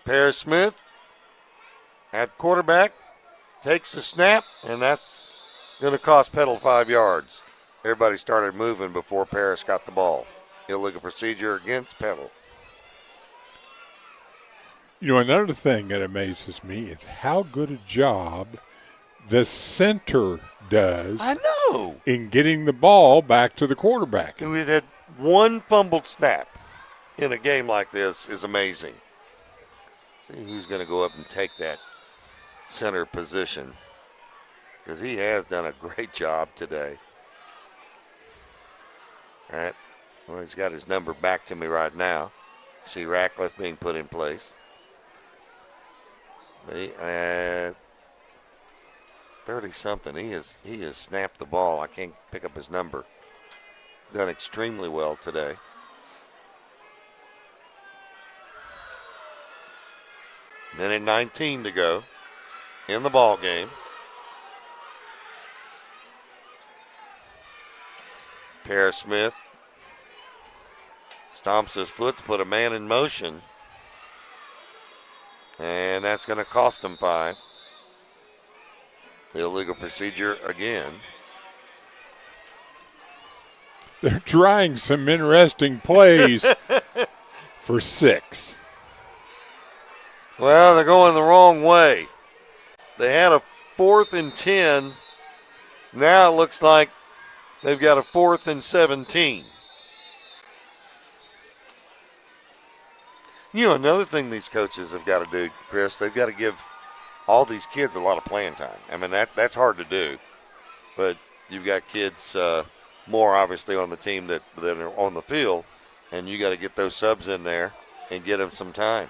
Paris Smith at quarterback takes the snap, and that's going to cost Petal 5 yards. Everybody started moving before Paris got the ball. Illegal procedure against Petal. Another thing that amazes me is how good a job the center does I know. in getting the ball back to the quarterback. We had one fumbled snap in a game like this is amazing. See who's going to go up and take that center position, because he has done a great job today. All right. Well, he's got his number back to me right now. See Ratcliffe being put in place. 30-something. He has snapped the ball. I can't pick up his number. Done extremely well today. Minute 19 to go in the ball game. Paris Smith stomps his foot to put a man in motion. And that's going to cost him 5. Illegal procedure again. They're trying some interesting plays for 6. Well, they're going the wrong way. They had a 4th and 10. Now it looks like they've got a 4th and 17. Another thing these coaches have got to do, Chris, they've got to give all these kids a lot of playing time. I mean, that's hard to do. But you've got kids more obviously on the team that are on the field, and you got to get those subs in there and get them some time.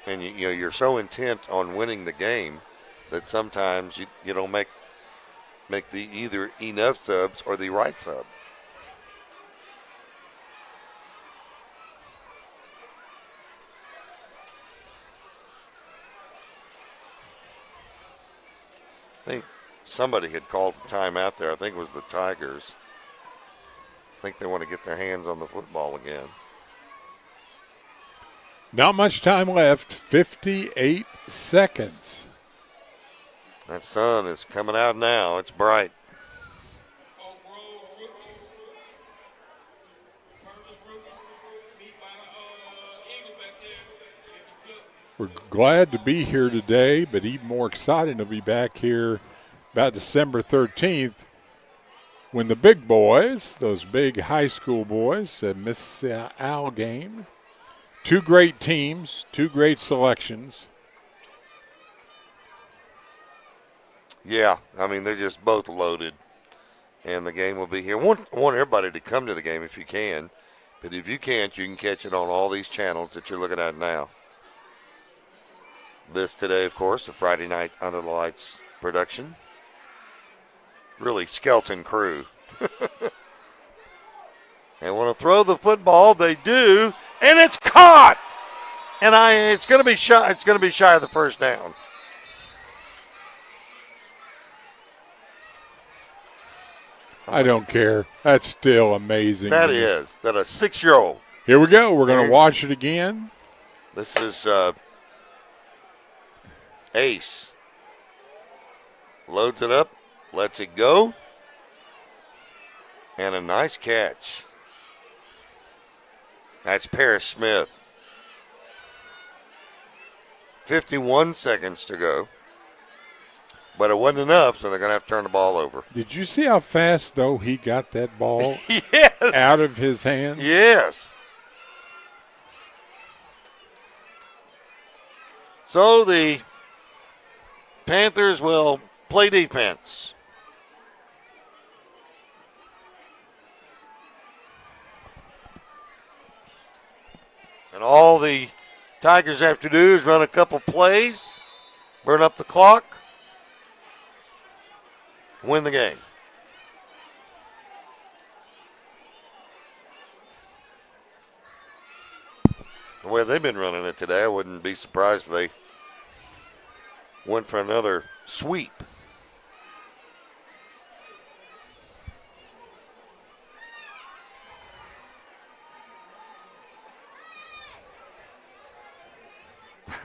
And you're so intent on winning the game that sometimes you don't make the either enough subs or the right sub. I think somebody had called time out there. I think it was the Tigers. I think they want to get their hands on the football again. Not much time left, 58 seconds. That sun is coming out now. It's bright. We're glad to be here today, but even more exciting to be back here about December 13th when the big boys, those big high school boys, Miss Al game. 2 great teams, 2 great selections. Yeah, I mean, they're just both loaded, and the game will be here. I want everybody to come to the game if you can, but if you can't, you can catch it on all these channels that you're looking at now. This today, of course, a Friday night Under the Lights production. Really skeleton crew. They want to throw the football. They do, and it's caught. And it's going to be shy. It's going to be shy of the first down. I don't care. That's still amazing. That is. That a 6-year-old. Here we go. We're going to watch it again. This is Ace. Loads it up. Lets it go. And a nice catch. That's Paris Smith. 51 seconds to go. But it wasn't enough, so they're going to have to turn the ball over. Did you see how fast, though, he got that ball yes. out of his hands? Yes. So the Panthers will play defense. And all the Tigers have to do is run a couple plays, burn up the clock, win the game. The way they've been running it today, I wouldn't be surprised if they went for another sweep.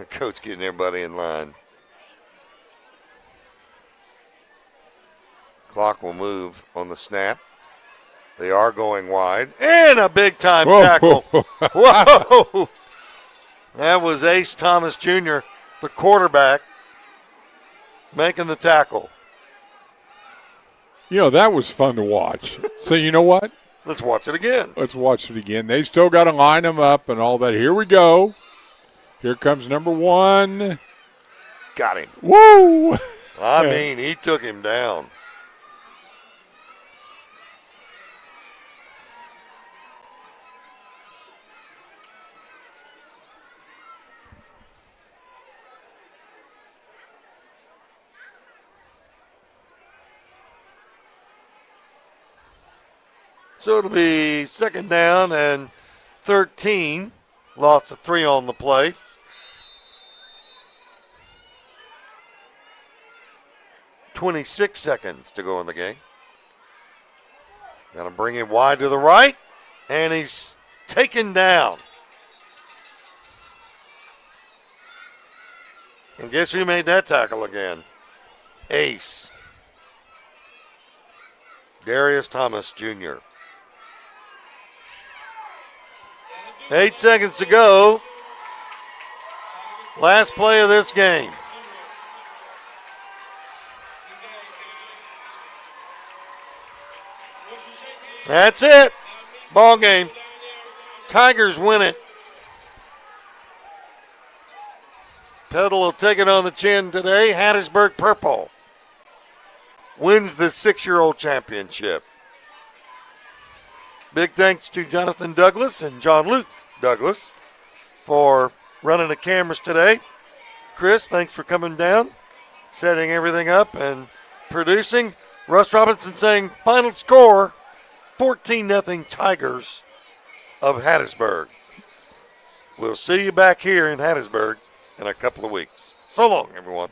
Coach getting everybody in line. Clock will move on the snap. They are going wide. And a big-time tackle. Whoa! That was Ace Thomas Jr., the quarterback, making the tackle. You know, that was fun to watch. So you know what? Let's watch it again. Let's watch it again. They still got to line them up and all that. Here we go. Here comes number 1. Got him. Woo! I mean, he took him down. So it'll be 2nd down and 13. Lost of 3 on the play. .26 seconds to go in the game. Got to bring him wide to the right, and he's taken down. And guess who made that tackle again? Ace. Darius Thomas Jr. 8 seconds to go. Last play of this game. That's it. Ball game. Tigers win it. Petal will take it on the chin today. Hattiesburg Purple wins the 6-year-old championship. Big thanks to Jonathan Douglas and John Luke Douglas for running the cameras today. Chris, thanks for coming down, setting everything up, and producing. Russ Robinson saying final score, 14-0 Tigers of Hattiesburg. We'll see you back here in Hattiesburg in a couple of weeks. So long, everyone.